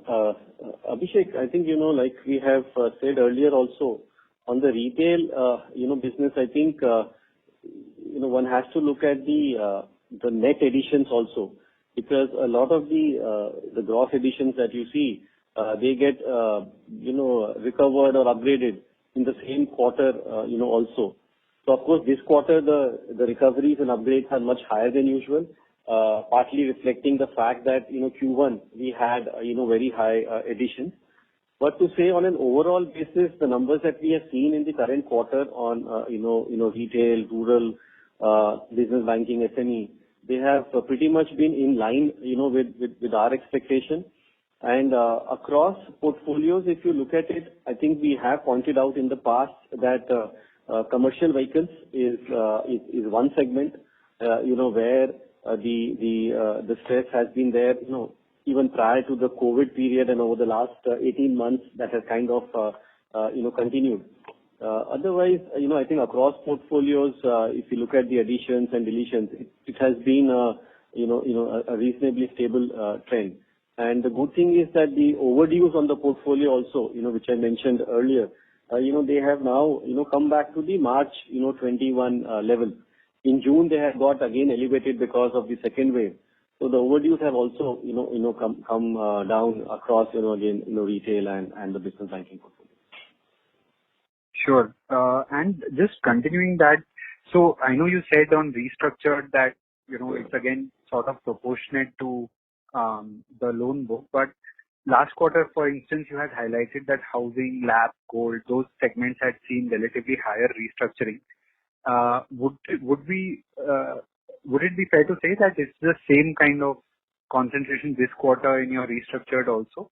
Abhishek, I think, like we have said earlier also, on the retail, business, I think, one has to look at the net additions also, because a lot of the gross additions that you see, they get, recovered or upgraded in the same quarter, also. So of course, this quarter, the recoveries and upgrades are much higher than usual, partly reflecting the fact that, Q1, we had, very high additions. But to say on an overall basis, the numbers that we have seen in the current quarter on, retail, rural, business banking, SME, they have pretty much been in line, with our expectation. And across portfolios, if you look at it, I think we have pointed out in the past that commercial vehicles is one segment, where the stress has been there, even prior to the COVID period, and over the last 18 months that has kind of, continued. Otherwise, I think across portfolios, if you look at the additions and deletions, it has been, a reasonably stable trend. And the good thing is that the overdues on the portfolio also, which I mentioned earlier, they have now, come back to the March, 21 level. In June, they have got again elevated because of the second wave. So the overdues have also, come down across, again, retail and the business banking portfolio. Sure. And just continuing that, so I know you said on restructured that, it's again sort of proportionate to the loan book, but last quarter, for instance, you had highlighted that housing, LAP, gold, those segments had seen relatively higher restructuring. Would it be fair to say that it's the same kind of concentration this quarter in your restructured also?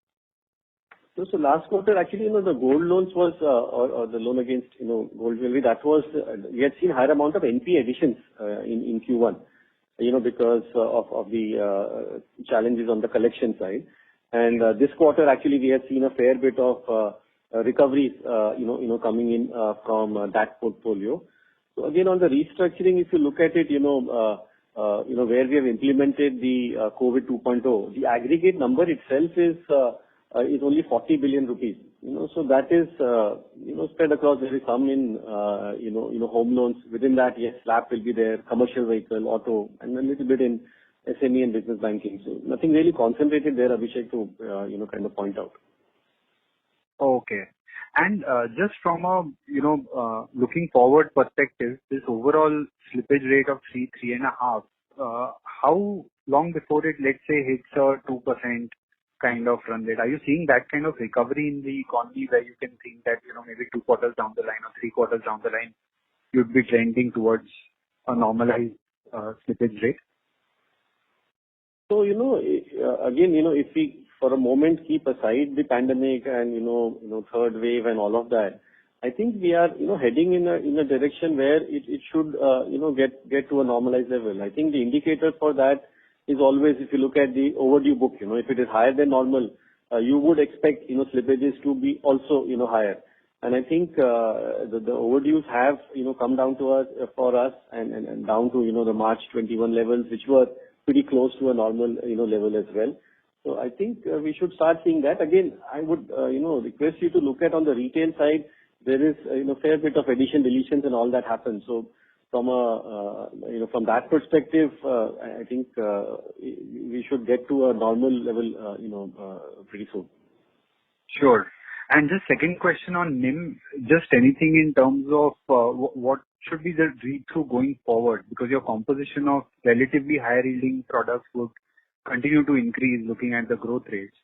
So last quarter, actually, the gold loans was, or the loan against, gold jewelry, that was, we had seen higher amount of NP additions in Q1, because of the challenges on the collection side. And this quarter, actually, we have seen a fair bit of recoveries, coming in from that portfolio. So again, on the restructuring, if you look at it, where we have implemented the COVID 2.0, the aggregate number itself is only 40 billion rupees. So that is, spread across. There is some in, home loans. Within that, yes, LAP will be there, commercial vehicle, auto, and a little bit in SME and business banking. So nothing really concentrated there, Abhishek, to, kind of point out. Okay. And just from a, looking forward perspective, this overall slippage rate of 3.5, how long before it, let's say, hits a 2% kind of run rate? Are you seeing that kind of recovery in the economy where you can think that, maybe 2 quarters down the line or 3 quarters down the line, you'd be trending towards a normalized slippage rate? So, again, if we for a moment keep aside the pandemic and, third wave and all of that, I think we are, heading in a direction where it should, get to a normalized level. I think the indicator for that is always if you look at the overdue book, if it is higher than normal, you would expect, slippages to be also, higher. And I think the overdues have, come down to us, for us and down to, the March 21 levels, which were pretty close to a normal, level as well. So I think we should start seeing that. Again, I would, request you to look at on the retail side, there is, fair bit of addition, deletions and all that happens. So from a, from that perspective, I think we should get to a normal level, pretty soon. Sure. And just second question on NIM, just anything in terms of what should be the read-through going forward? Because your composition of relatively higher yielding products would continue to increase looking at the growth rates.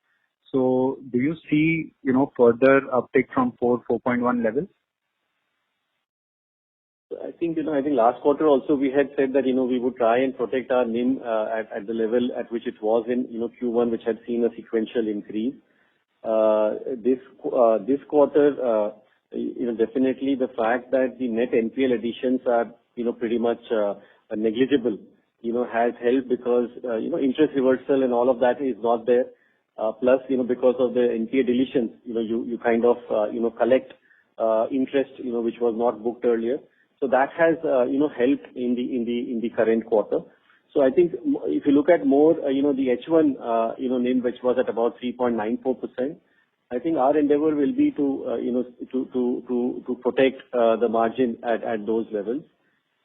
So do you see, further uptick from 4.1 levels? I think last quarter also we had said that, we would try and protect our NIM at the level at which it was in, Q1, which had seen a sequential increase. This quarter, definitely the fact that the net NPL additions are, pretty much negligible, has helped because, interest reversal and all of that is not there. Plus, because of the NPA deletions, you kind of, collect interest, which was not booked earlier. So that has, helped in the current quarter. So I think if you look at more, the H1, NIM, which was at about 3.94%, I think our endeavor will be to, to protect the margin at those levels.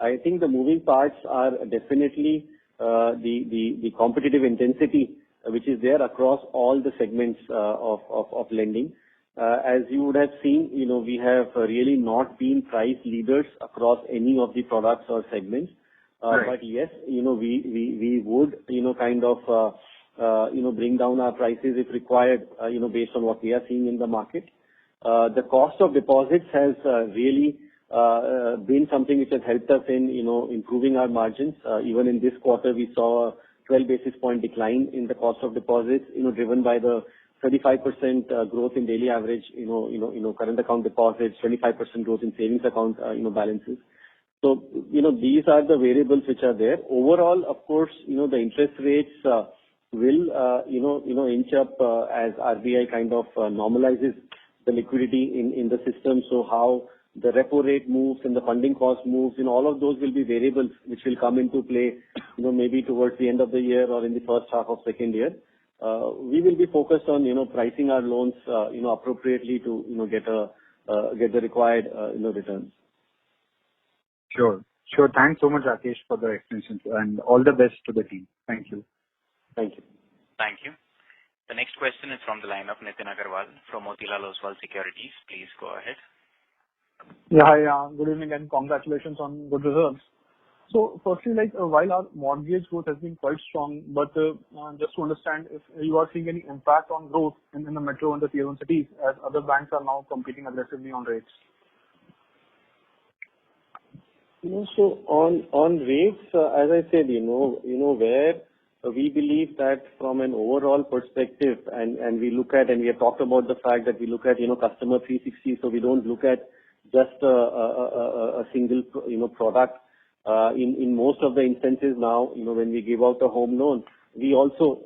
I think the moving parts are definitely the competitive intensity, which is there across all the segments of lending. As you would have seen, we have really not been price leaders across any of the products or segments. Right. But yes, we would, kind of, bring down our prices if required, based on what we are seeing in the market. The cost of deposits has really been something which has helped us in, improving our margins. Even in this quarter, we saw a 12 basis point decline in the cost of deposits, driven by the 35% growth in daily average, current account deposits, 25% growth in savings account, balances. So, these are the variables which are there. Overall, of course, the interest rates will, inch up as RBI kind of normalizes the liquidity in the system. So how the repo rate moves and the funding cost moves, all of those will be variables which will come into play, maybe towards the end of the year or in the first half of second year. We will be focused on, pricing our loans, appropriately to, get the required, returns. Sure. Thanks so much, Rakesh, for the explanations, and all the best to the team. Thank you. Thank you. Thank you. The next question is from the line of Nitin Aggarwal from Motilal Oswal Securities. Please go ahead. Yeah, hi, good evening and congratulations on good results. So firstly, while our mortgage growth has been quite strong, but just to understand if you are seeing any impact on growth in the metro and the tier 1 cities as other banks are now competing aggressively on rates. So on rates, as I said, where we believe that from an overall perspective, and we look at, and we have talked about the fact that we look at, customer 360, so we don't look at just a single, product. In most of the instances now, when we give out a home loan, we also,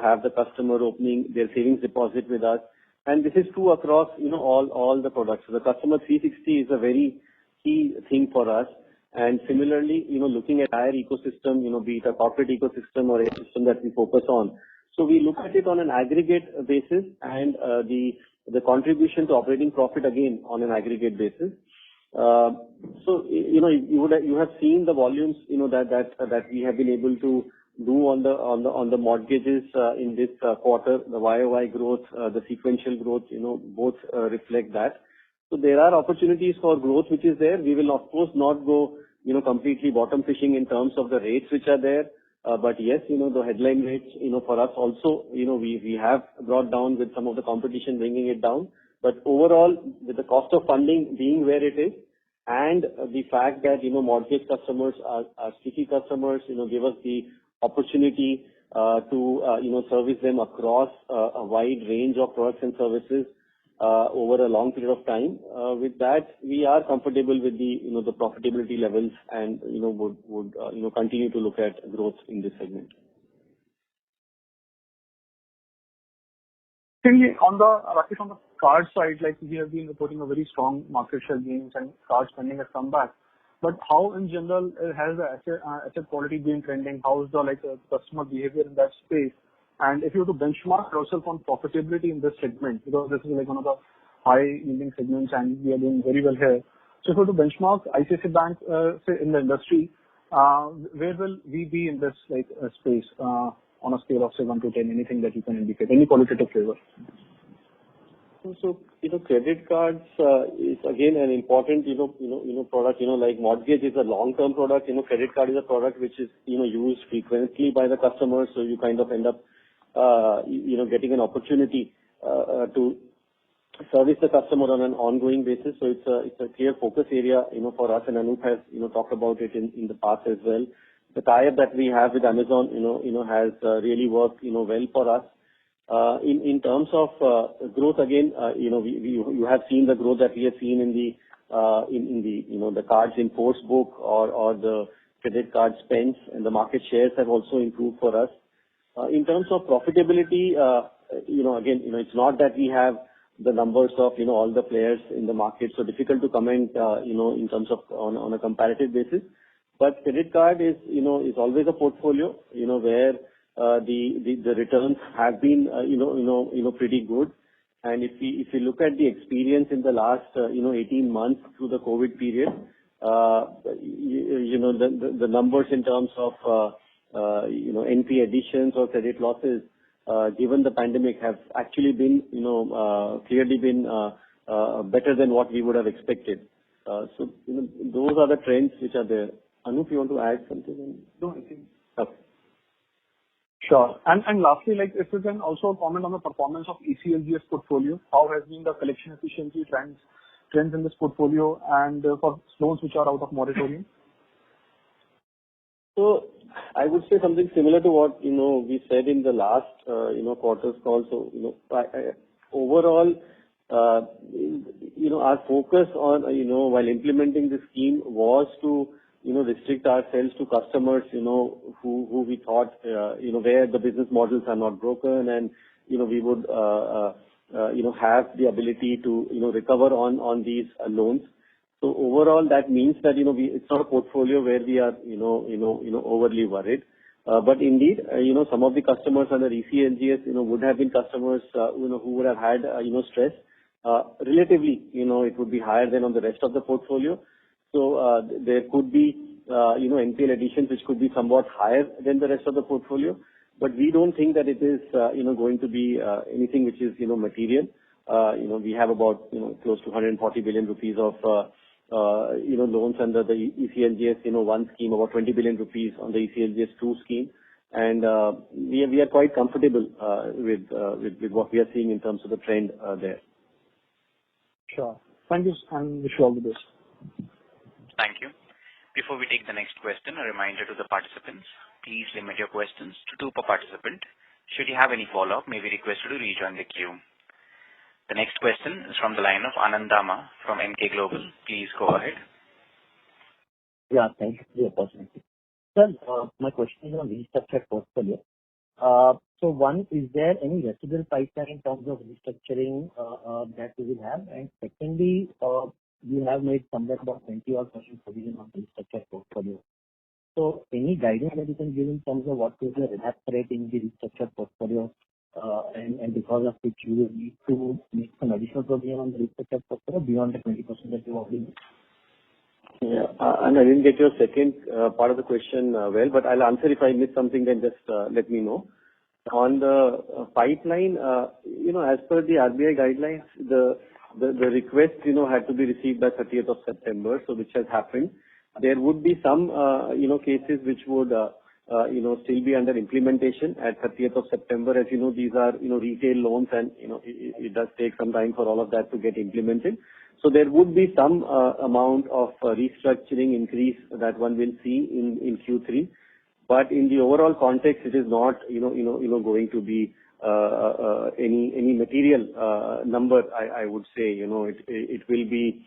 have the customer opening their savings deposit with us. And this is true across, all the products. So the customer 360 is a very key thing for us. And similarly, looking at our ecosystem, be it a corporate ecosystem or a system that we focus on. So we look at it on an aggregate basis and the contribution to operating profit again on an aggregate basis. So, you have seen the volumes, that we have been able to do on the mortgages in this quarter, the YOY growth, the sequential growth, both reflect that. So there are opportunities for growth which is there. We will of course not go, completely bottom fishing in terms of the rates which are there. But yes, the headline rates, for us also, we have brought down with some of the competition bringing it down. But overall, with the cost of funding being where it is, and the fact that, mortgage customers are sticky customers, give us the opportunity to, service them across a wide range of products and services over a long period of time. With that, we are comfortable with the, the profitability levels and, would continue to look at growth in this segment. Secondly, Rakesh, on the card side, like we have been reporting a very strong market share gains and card spending has come back. But how in general has the asset quality been trending? How is the customer behavior in that space? And if you were to benchmark yourself on profitability in this segment, because this is like one of the high yielding segments and we are doing very well here. So if you were to benchmark ICICI Bank, say in the industry, where will we be in this space on a scale of say 1 to 10? Anything that you can indicate, any qualitative flavor? So, credit cards is again an important, product, like mortgage is a long-term product. Credit card is a product which is, used frequently by the customer. So you kind of end up, getting an opportunity to service the customer on an ongoing basis. So it's a clear focus area, for us, and Anup has, talked about it in the past as well. The tie-up that we have with Amazon, has really worked, well for us. In terms of growth, again, you have seen the growth that we have seen in the cards in force book or the credit card spends, and the market shares have also improved for us. In terms of profitability, again, it's not that we have the numbers of all the players in the market, so difficult to comment, in terms of on a comparative basis. But credit card is always a portfolio, where the returns have been pretty good. And if you look at the experience in the last 18 months through the COVID period, the numbers in terms of NP additions or credit losses, given the pandemic, have actually been clearly been better than what we would have expected. So those are the trends which are there. Anup, you want to add something? No, I think. Okay. Sure. And lastly, if you can also comment on the performance of ECLGS portfolio, how has been the collection efficiency trends in this portfolio and for loans which are out of moratorium? So I would say something similar to what we said in the last quarter's call. So overall, our focus on while implementing the scheme was to restrict ourselves to customers who we thought where the business models are not broken, and we would have the ability to recover on these loans. So overall, that means that it's not a portfolio where we are overly worried. But indeed, some of the customers under ECLGS would have been customers who would have had stress. Relatively, it would be higher than on the rest of the portfolio. So there could be NPL additions which could be somewhat higher than the rest of the portfolio, but we don't think that it is going to be anything which is material. We have about close to 140 billion rupees of loans under the ECLGS 1 scheme, about 20 billion rupees on the ECLGS 2 scheme, and we are quite comfortable with what we are seeing in terms of the trend there. Sure. Thank you, and wish you all the best. Thank you. Before we take the next question, a reminder to the participants, please limit your questions to 2 per participant. Should you have any follow-up, may be requested to rejoin the queue. The next question is from the line of Anand Dama from Emkay Global. Please go ahead. Yeah, thank you for the opportunity. Sir, my question is on restructured portfolio. So one, is there any residual pipeline in terms of restructuring that we will have? And secondly, you have made somewhere about 20% provision on the restructured portfolio. So any guidance that you can give in terms of what is the relapse rate in the restructured portfolio, and because of which you will need to make some additional provision on the restructured portfolio beyond the 20% that you already made? Yeah, and I didn't get your second part of the question well, but I'll answer. If I missed something, then just let me know. On the pipeline, as per the RBI guidelines, the request, had to be received by 30th of September, so which has happened. There would be some, cases which would, still be under implementation at 30th of September. As you know, these are, retail loans, and, it does take some time for all of that to get implemented. So there would be some amount of restructuring increase that one will see in Q3. But in the overall context, it is not, going to be any material number. I would say, it will be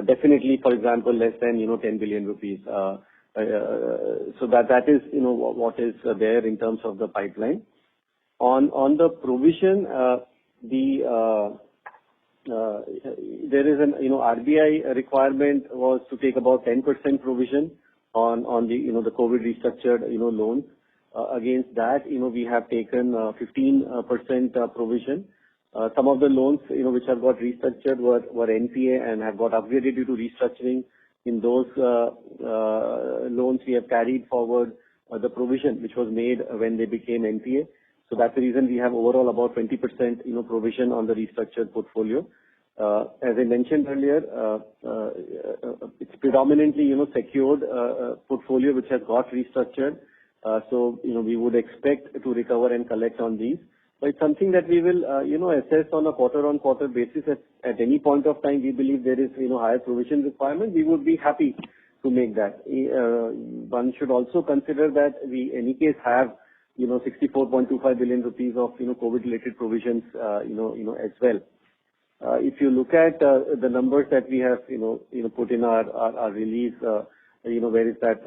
definitely, for example, less than 10 billion rupees. So that is what is there in terms of the pipeline. On the provision, there is an, RBI requirement was to take about 10% provision on the COVID restructured, loans. Against that, we have taken 15% provision. Some of the loans, which have got restructured were NPA and have got upgraded due to restructuring. In those loans, we have carried forward the provision which was made when they became NPA. So that's the reason we have overall about 20%, provision on the restructured portfolio. As I mentioned earlier, it's predominantly, secured portfolio which has got restructured. So, we would expect to recover and collect on these. But it's something that we will, assess on a quarter-on-quarter basis. At any point of time, we believe there is, higher provision requirement. We would be happy to make that. One should also consider that we, in any case, have, 64.25 billion rupees of, COVID-related provisions, as well. If you look at the numbers that we have, put in our release, where is that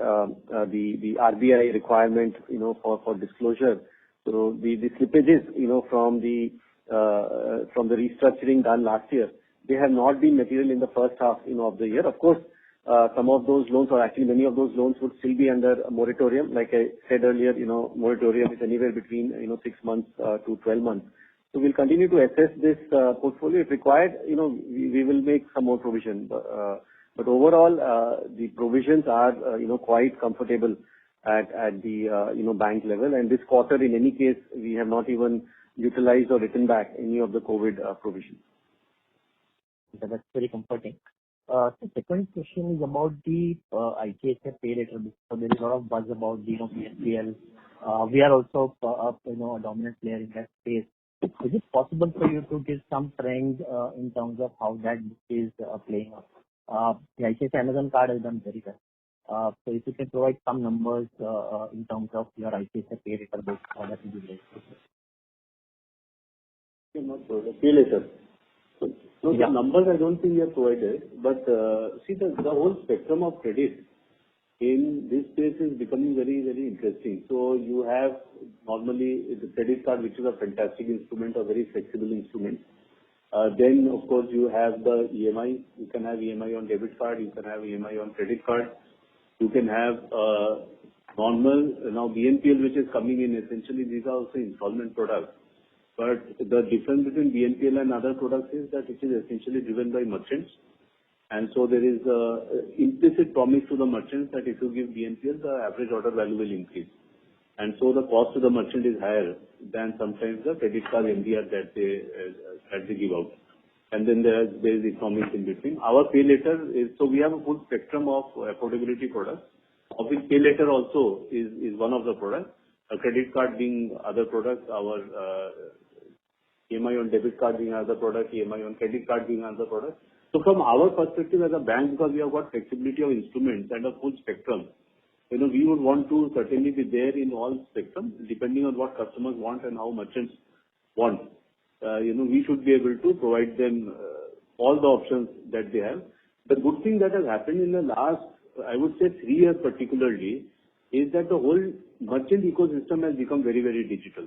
the RBI requirement, for disclosure. So the slippages, from the restructuring done last year, they have not been material in the first half, of the year. Of course, some of those loans, or actually many of those loans, would still be under a moratorium. Like I said earlier, moratorium is anywhere between 6 months to 12 months. So we'll continue to assess this portfolio. If required, we will make some more provision. But overall, the provisions are, quite comfortable at the, bank level. And this quarter, in any case, we have not even utilized or written back any of the COVID provisions. That's very comforting. The second question is about the ICICI Pay Later. So there is a lot of buzz about the BNPL. We are also a dominant player in that space. Is it possible for you to give some trend in terms of how that is playing out? The ICICI Amazon card has done very well. So if you can provide some numbers in terms of your ICICI Pay Later book, that would be great. Pay Later. So the numbers I don't think we have provided, but see the whole spectrum of credit in this space is becoming very, very interesting. So you have normally the credit card, which is a fantastic instrument, a very flexible instrument. Then of course you have the EMI. You can have EMI on debit card. You can have EMI on credit card. You can have normal now BNPL, which is coming in. Essentially, these are also installment products. But the difference between BNPL and other products is that it is essentially driven by merchants. And so there is a implicit promise to the merchants that if you give BNPL, the average order value will increase. And so the cost to the merchant is higher than sometimes the credit card MDR that they give out. And then there is economics in between. Our Pay Later is, so we have a full spectrum of affordability products, of which Pay Later also is one of the products. A credit card being other products, our EMI on debit card being another product, EMI on credit card being another product. So from our perspective as a bank, because we have got flexibility of instruments and a full spectrum, we would want to certainly be there in all spectrum, depending on what customers want and how merchants want. We should be able to provide them all the options that they have. The good thing that has happened in the last, I would say 3 years particularly, is that the whole merchant ecosystem has become very, very digital.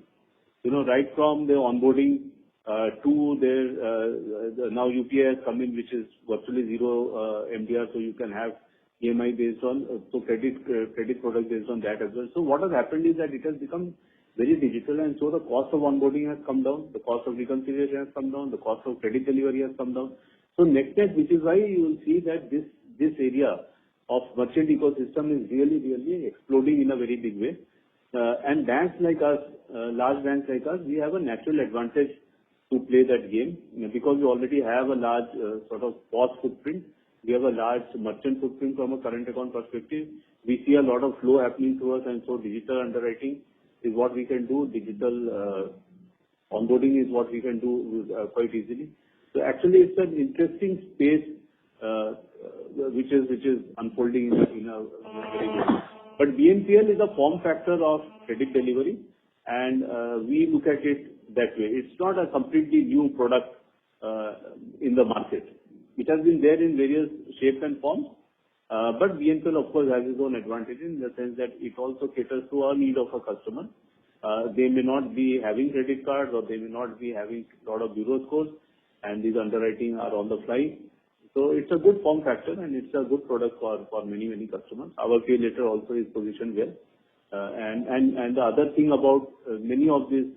Right from the onboarding to their now UPI has come in, which is virtually zero MDR, so you can have EMI based on credit product based on that as well. So what has happened is that it has become very digital, and so the cost of onboarding has come down, the cost of reconciliation has come down, the cost of credit delivery has come down. So next step, which is why you will see that this area of merchant ecosystem is really, really exploding in a very big way. And banks like us, large banks like us, we have a natural advantage to play that game because we already have a large sort of POS footprint. We have a large merchant footprint from a current account perspective. We see a lot of flow happening to us, and so digital underwriting is what we can do. Digital onboarding is what we can do quite easily. So actually, it's an interesting space which is unfolding in a very good way. But BNPL is a form factor of credit delivery, and we look at it that way. It's not a completely new product in the market. It has been there in various shapes and forms, but BNPL, of course, has its own advantage in the sense that it also caters to our need of a customer. They may not be having credit cards or they may not be having a lot of bureau scores, and these underwriting are on the fly. So it's a good form factor and it's a good product for many customers. Our pay later also is positioned well. And the other thing about many of these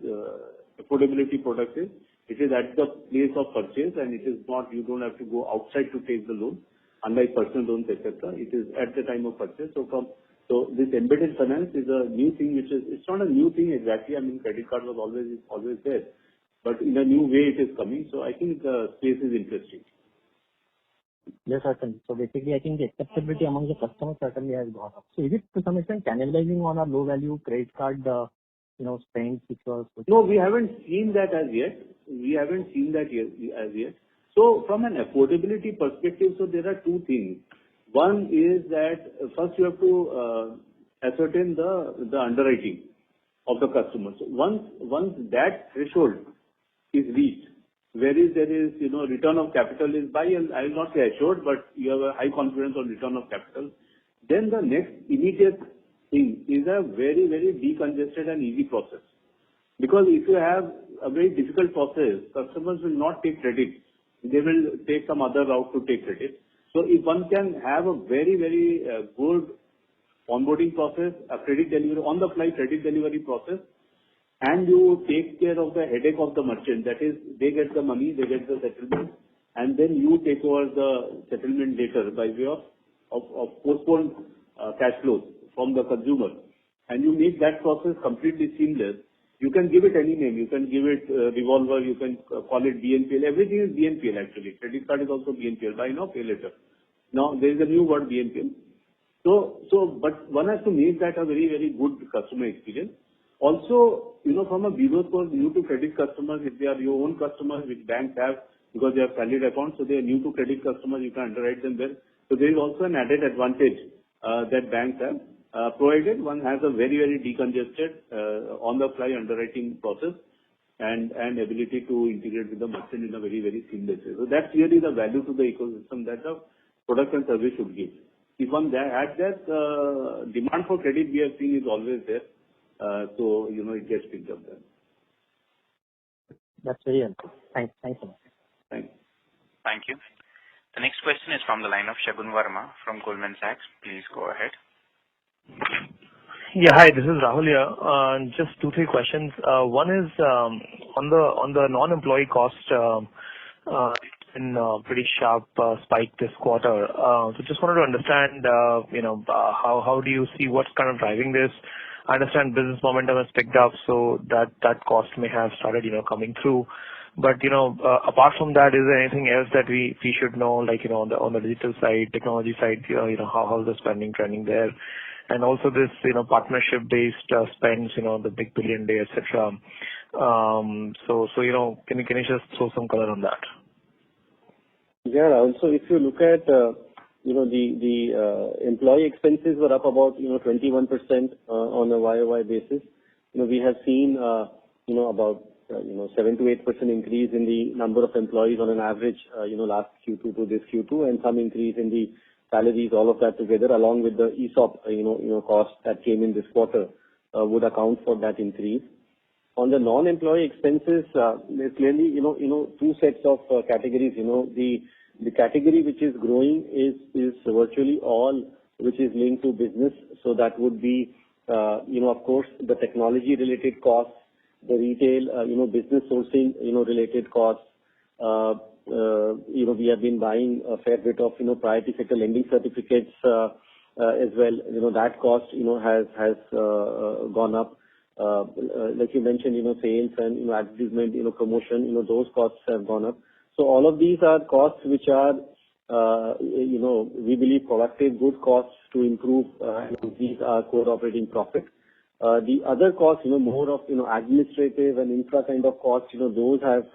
affordability products is it is at the place of purchase and it is not, you don't have to go outside to take the loan, unlike personal loans, etc. It is at the time of purchase. So this embedded finance is a new thing, it's not a new thing exactly. I mean, credit card was always there, but in a new way it is coming. So I think the space is interesting. Yes, certainly. So basically, I think the acceptability among the customers certainly has gone up. So is it to some extent cannibalizing on our low value credit card, spends which was? No, we haven't seen that as yet. So from an affordability perspective, so there are two things. One is that first you have to ascertain the underwriting of the customer. So once that threshold is reached, whereas there is, return of capital is I will not say assured, but you have a high confidence on return of capital, then the next immediate thing is a very, very decongested and easy process. Because if you have a very difficult process, customers will not take credit. They will take some other route to take credit. So if one can have a very, very good onboarding process, a credit delivery, on the fly credit delivery process, and you take care of the headache of the merchant, that is, they get the money, they get the settlement, and then you take over the settlement later by way of postponed cash flows from the consumer, and you make that process completely seamless. You can give it any name. You can give it revolver. You can call it BNPL. Everything is BNPL actually. Credit card is also BNPL. Buy now, pay later. Now there is a new word BNPL. But one has to make that a very, very good customer experience. Also, from a bureau score, new to credit customers, if they are your own customers, which banks have, because they have salaried accounts, so they are new to credit customers, you can underwrite them well. So there is also an added advantage that banks have, provided one has a very, very decongested, on-the-fly underwriting process and ability to integrate with the merchant in a very, very seamless way. So that's really the value to the ecosystem that the product and service should give. If one had that, demand for credit we have seen is always there. So, it gets picked up then. That's very helpful. Thanks a lot. Thanks. Thank you. The next question is from the line of Shagun Verma from Goldman Sachs. Please go ahead. Yeah, hi, this is Rahul here. Just 2-3 questions. One is on the non-employee cost, in pretty sharp spike this quarter. So just wanted to understand, how do you see what's kind of driving this? I understand business momentum has picked up, so that cost may have started, coming through. But, apart from that, is there anything else that we should know, like, on the digital side, technology side, how's the spending trending there? And also this, partnership-based spends, the Big Billion Day, etc. So can you just throw some color on that? Yeah. Also, if you look at, the employee expenses were up about, 21% on a YOY basis. We have seen, about 7 to 8% increase in the number of employees on an average, last Q2 to this Q2, and some increase in the salaries, all of that together, along with the ESOP, cost that came in this quarter, would account for that increase. On the non-employee expenses, there's clearly, two sets of categories. The category which is growing is virtually all which is linked to business. So that would be, of course, the technology-related costs, the retail, business sourcing, related costs. We have been buying a fair bit of, priority sector lending certificates as well. That cost, has gone up. Like you mentioned, sales and, advertisement, promotion, those costs have gone up. So all of these are costs which are, we believe productive, good costs to improve, these are core operating profit. The other costs, more of, administrative and infra kind of costs, those have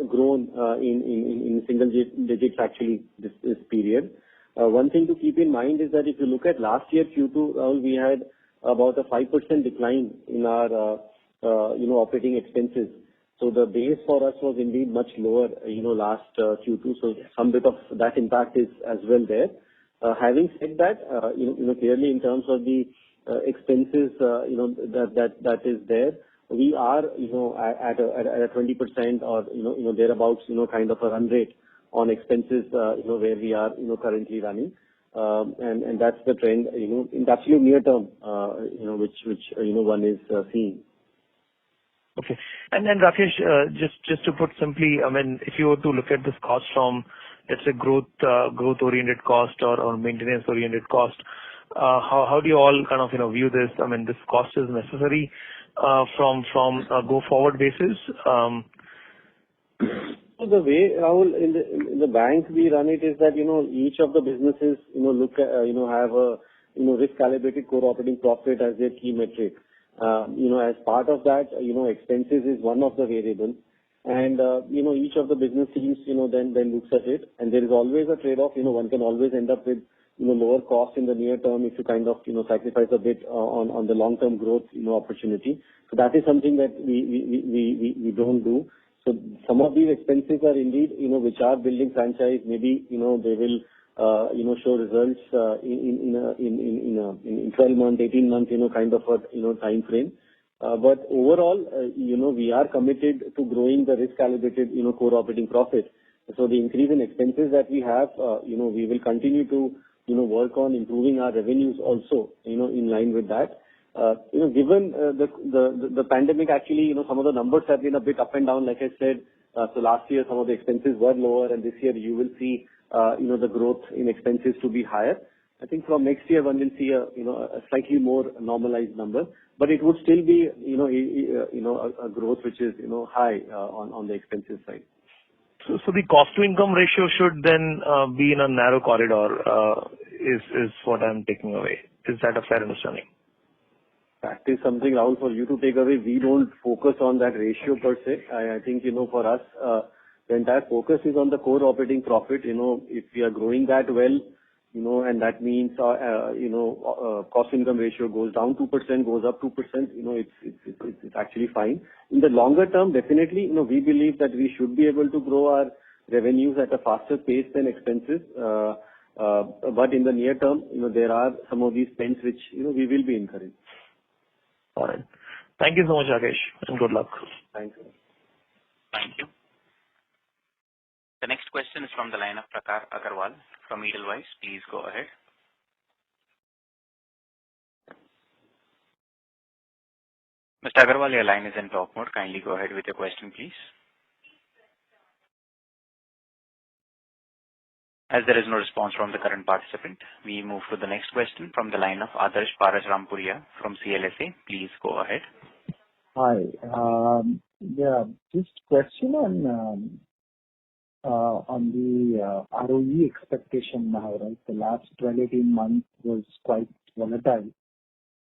grown in single digits actually this period. One thing to keep in mind is that if you look at last year Q2, we had about a 5% decline in our, operating expenses. So the base for us was indeed much lower, last Q2. So some bit of that impact is as well there. Having said that, clearly in terms of the expenses, that is there. We are, at a 20% or, thereabouts, kind of a run rate on expenses, where we are, currently running. And that's the trend, in the absolute near term, which one is seeing. Okay. And then, Rakesh, just to put simply, I mean, if you were to look at this cost from, let's say, growth-oriented cost or maintenance-oriented cost, how do you all kind of, view this? I mean, this cost is necessary from a go-forward basis? So the way, Rahul, in the bank we run it is that, each of the businesses, look at, have a, risk-calibrated core operating profit as their key metric. As part of that, expenses is one of the variables. And, each of the business teams, then looks at it. And there is always a trade-off. One can always end up with, lower cost in the near term if you kind of, sacrifice a bit on the long-term growth, opportunity. So that is something that we don't do. So some of these expenses are indeed, which are building franchise. Maybe, they will, show results in 12 months, 18 months, kind of a, time frame. But overall, we are committed to growing the risk-calibrated, core operating profit. So the increase in expenses that we have, we will continue to, work on improving our revenues also, in line with that. Given the pandemic, actually, some of the numbers have been a bit up and down, like I said. So last year, some of the expenses were lower, and this year you will see, the growth in expenses to be higher. I think from next year, one will see a slightly more normalized number, but it would still be, a growth which is, high, on the expenses side. So the cost to income ratio should then be in a narrow corridor, is what I'm taking away. Is that a fair understanding? That is something, Rahul, for you to take away. We don't focus on that ratio per se. I think, for us, the entire focus is on the core operating profit. If we are growing that well, and that means, cost income ratio goes down 2%, goes up 2%, it's actually fine. In the longer term, definitely, we believe that we should be able to grow our revenues at a faster pace than expenses. But in the near term, there are some of these spends which, we will be incurring. All right. Thank you so much, Rakesh, and good luck. Thanks. Thank you. The next question is from the line of Prakhar Agarwal from Edelweiss. Please go ahead. Mr. Agarwal, your line is in talk mode. Kindly go ahead with your question, please. As there is no response from the current participant, we move to the next question from the line of Adarsh Parasrampuria from CLSA. Please go ahead. Hi. Yeah, just question on the ROE expectation now, right? The last 12, 18 months was quite volatile.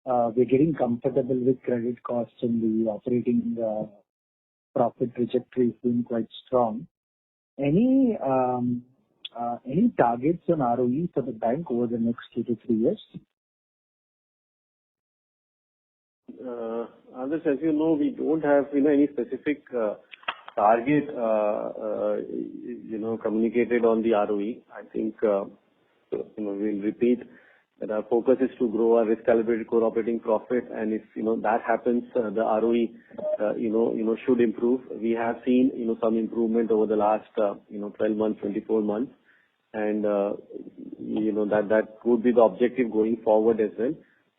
We're getting comfortable with credit costs and the operating profit trajectory has been quite strong. Any targets on ROE for the bank over the next 2 to 3 years? Adarsh, as you know, we don't have, any specific target, communicated on the ROE. I think, we'll repeat that our focus is to grow our risk-calibrated core operating profit, and if, that happens, the ROE, should improve. We have seen, some improvement over the last, 12 months, 24 months, and, that would be the objective going forward as well.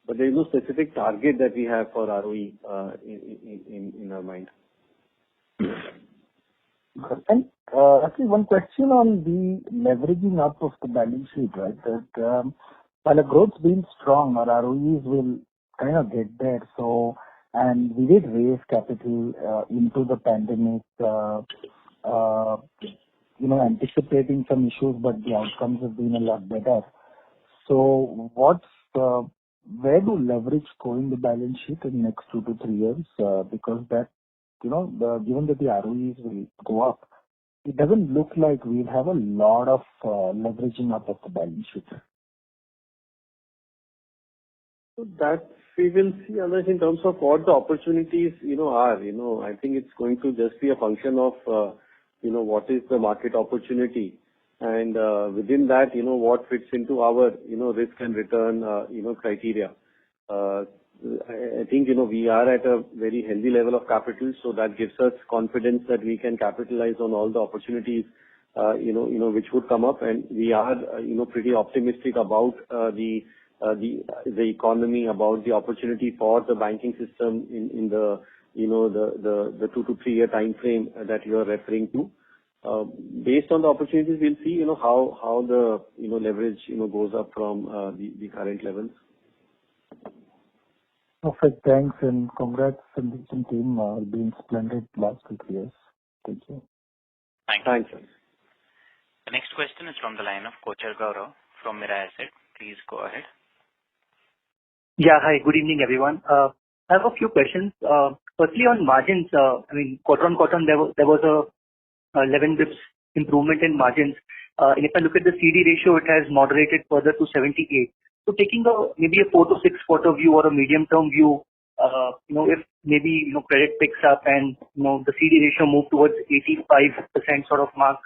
But there is no specific target that we have for ROE, in our mind. And actually, one question on the leveraging up of the balance sheet, right? That while the growth's been strong, our ROEs will kind of get there. So, and we did raise capital into the pandemic, anticipating some issues, but the outcomes have been a lot better. So, where do leverage go in the balance sheet in the next 2 to 3 years? Because that, given that the ROEs will go up, it doesn't look like we'll have a lot of leveraging up of the balance sheet. So that we will see, Adarsh, in terms of what the opportunities, are. I think it's going to just be a function of, what is the market opportunity. And within that, what fits into our, risk and return, criteria. I think, we are at a very healthy level of capital, so that gives us confidence that we can capitalize on all the opportunities, which would come up. And we are, pretty optimistic about the economy, about the opportunity for the banking system in the 2 to 3 year time frame that you are referring to. Based on the opportunities, we'll see, how the, leverage, goes up from the current levels. Perfect. Thanks, and congrats, Sandeep and team, being splendid last 2 years. Thank you. Thanks. The next question is from the line of Kochar Gaurav from Mirae Asset. Please go ahead. Yeah. Hi, good evening, everyone. I have a few questions. Firstly, on margins, quarter-on-quarter, there was a 11 bps improvement in margins. And if I look at the CD ratio, it has moderated further to 78. So taking maybe a 4 to 6 quarter view or a medium-term view, if maybe, credit picks up and, the CD ratio move towards 85% sort of mark,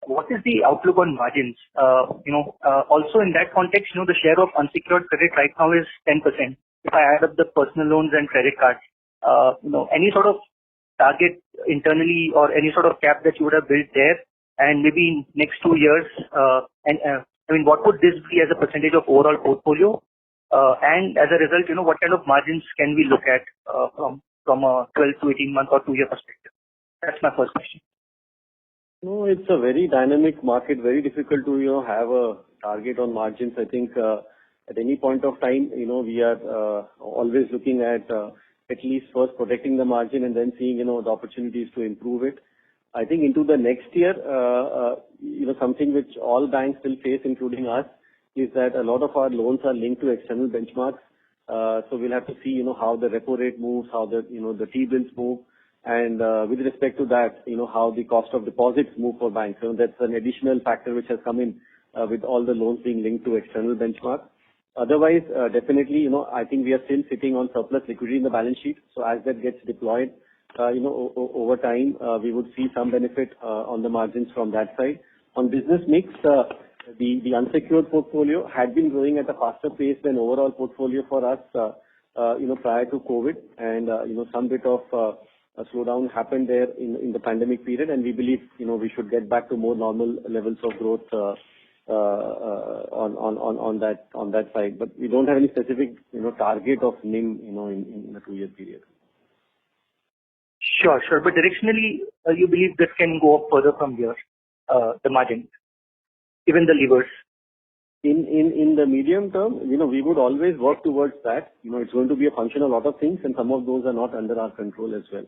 what is the outlook on margins? Also in that context, the share of unsecured credit right now is 10%. If I add up the personal loans and credit cards, any sort of target internally or any sort of cap that you would have built there, and maybe in next 2 years, what would this be as a percentage of overall portfolio? And as a result, what kind of margins can we look at from a 12 to 18 month or 2 year perspective? That's my first question. No, it's a very dynamic market, very difficult to, have a target on margins. I think at any point of time, we are always looking at least first protecting the margin and then seeing, the opportunities to improve it. I think into the next year, something which all banks will face, including us, is that a lot of our loans are linked to external benchmarks. So we'll have to see, how the repo rate moves, how the, the T-bills move, and with respect to that, how the cost of deposits move for banks. So that's an additional factor which has come in with all the loans being linked to external benchmarks. Otherwise, definitely, I think we are still sitting on surplus liquidity in the balance sheet. So as that gets deployed, over time, we would see some benefit on the margins from that side. On business mix, the unsecured portfolio had been growing at a faster pace than overall portfolio for us, prior to COVID, and some bit of a slowdown happened there in the pandemic period, and we believe we should get back to more normal levels of growth on that side. But we don't have any specific target of NIM in a 2 year period. Sure. But directionally, you believe this can go up further from here, the margin, given the levers? In the medium term, we would always work towards that. It's going to be a function of a lot of things, and some of those are not under our control as well.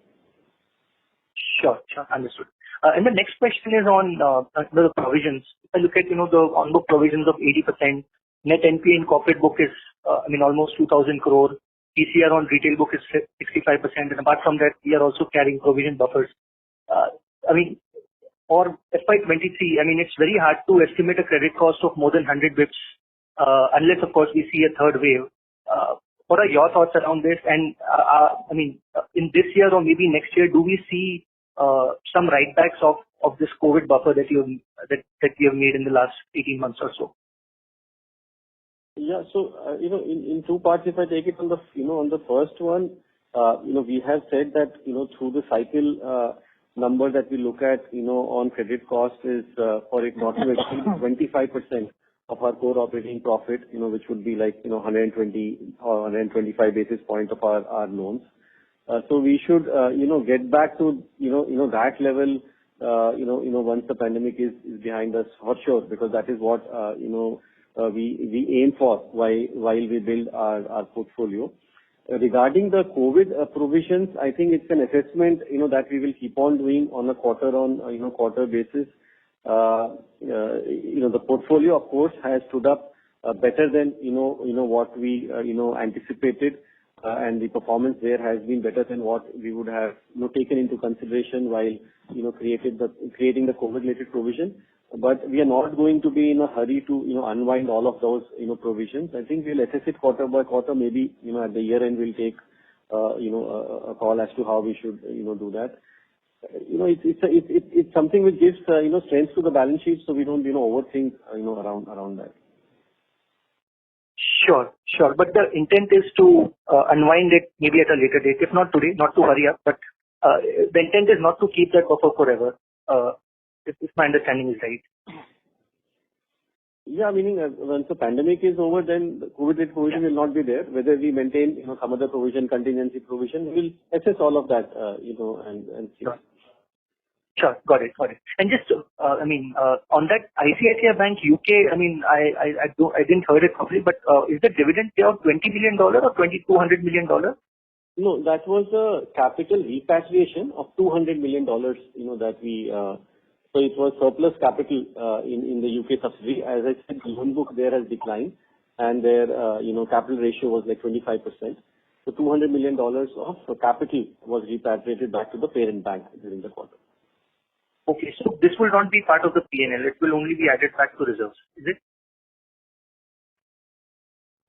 Sure. Understood. And the next question is on the provisions. If I look at, the on-book provisions of 80%, net NPA in corporate book is, almost 2,000 crore. PCR on retail book is 65%, and apart from that, we are also carrying provision buffers. For FY23, it's very hard to estimate a credit cost of more than 100 bips, unless, of course, we see a third wave. What are your thoughts around this? And, in this year or maybe next year, do we see some write-backs of this COVID buffer that you have made in the last 18 months or so? Yeah. So, in two parts, if I take it on the, on the first one, we have said that, through the cycle, number that we look at, on credit cost is, for it not to exceed 25% of our core operating profit, which would be like, 120 or 125 basis points of our loans. So we should, get back to, that level, once the pandemic is behind us for sure, because that is what, we aim for while we build our portfolio. Regarding the COVID provisions, I think it's an assessment, that we will keep on doing on a quarter basis. The portfolio, of course, has stood up better than what we anticipated, and the performance there has been better than what we would have taken into consideration while creating the COVID-related provision. But we are not going to be in a hurry to unwind all of those provisions. I think we'll assess it quarter by quarter. Maybe at the year end we'll take a call as to how we should do that. It's something which gives strength to the balance sheet, so we don't overthink around that. Sure. But the intent is to unwind it maybe at a later date, if not today, not to hurry up, but the intent is not to keep that buffer forever, if my understanding is right. Yeah, meaning once the pandemic is over, then the COVID provision will not be there. Whether we maintain, some other provision, contingency provision, we will assess all of that, and see. Sure. Got it. And just, on that ICICI Bank UK, I didn't heard it properly, but is the dividend payout $20 million or $200 million? No, that was a capital repatriation of $200 million, that we, so it was surplus capital in the UK subsidiary. As I said, the loan book there has declined and their, capital ratio was like 25%. So $200 million of capital was repatriated back to the parent bank during the quarter. Okay, so this will not be part of the P&L. It will only be added back to reserves, is it?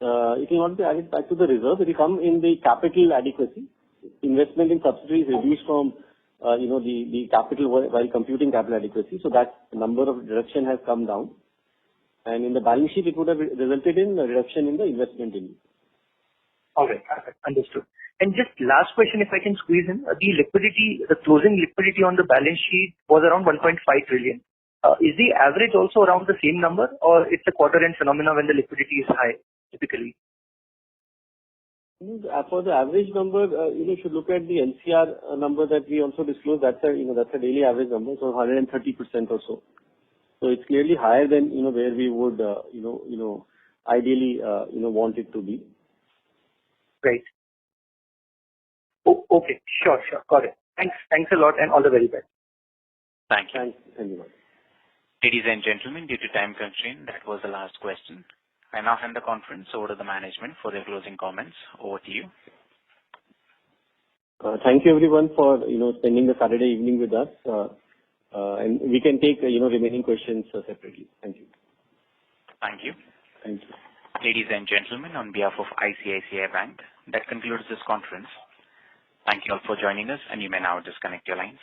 It will not be added back to the reserve. It will come in the capital adequacy. Investment in subsidiaries reduced from, the capital while computing capital adequacy. So that number of reduction has come down. And in the balance sheet, it would have resulted in a reduction in the investment in. All right. Understood. And just last question, if I can squeeze in, the closing liquidity on the balance sheet was around 1.5 trillion. Is the average also around the same number, or it's a quarter-end phenomena when the liquidity is high, typically? For the average number, you should look at the NCR number that we also disclosed. That's a daily average number, so 130% or so. So it's clearly higher than, where we would, ideally, want it to be. Right. Okay. Sure. Got it. Thanks a lot and all the very best. Thank you. Thanks, everyone. Ladies and gentlemen, due to time constraint, that was the last question. I now hand the conference over to the management for their closing comments. Over to you. Thank you everyone for, spending the Saturday evening with us. And we can take, remaining questions separately. Thank you. Thank you. Thank you. Ladies and gentlemen, on behalf of ICICI Bank, that concludes this conference. Thank you all for joining us, and you may now disconnect your lines.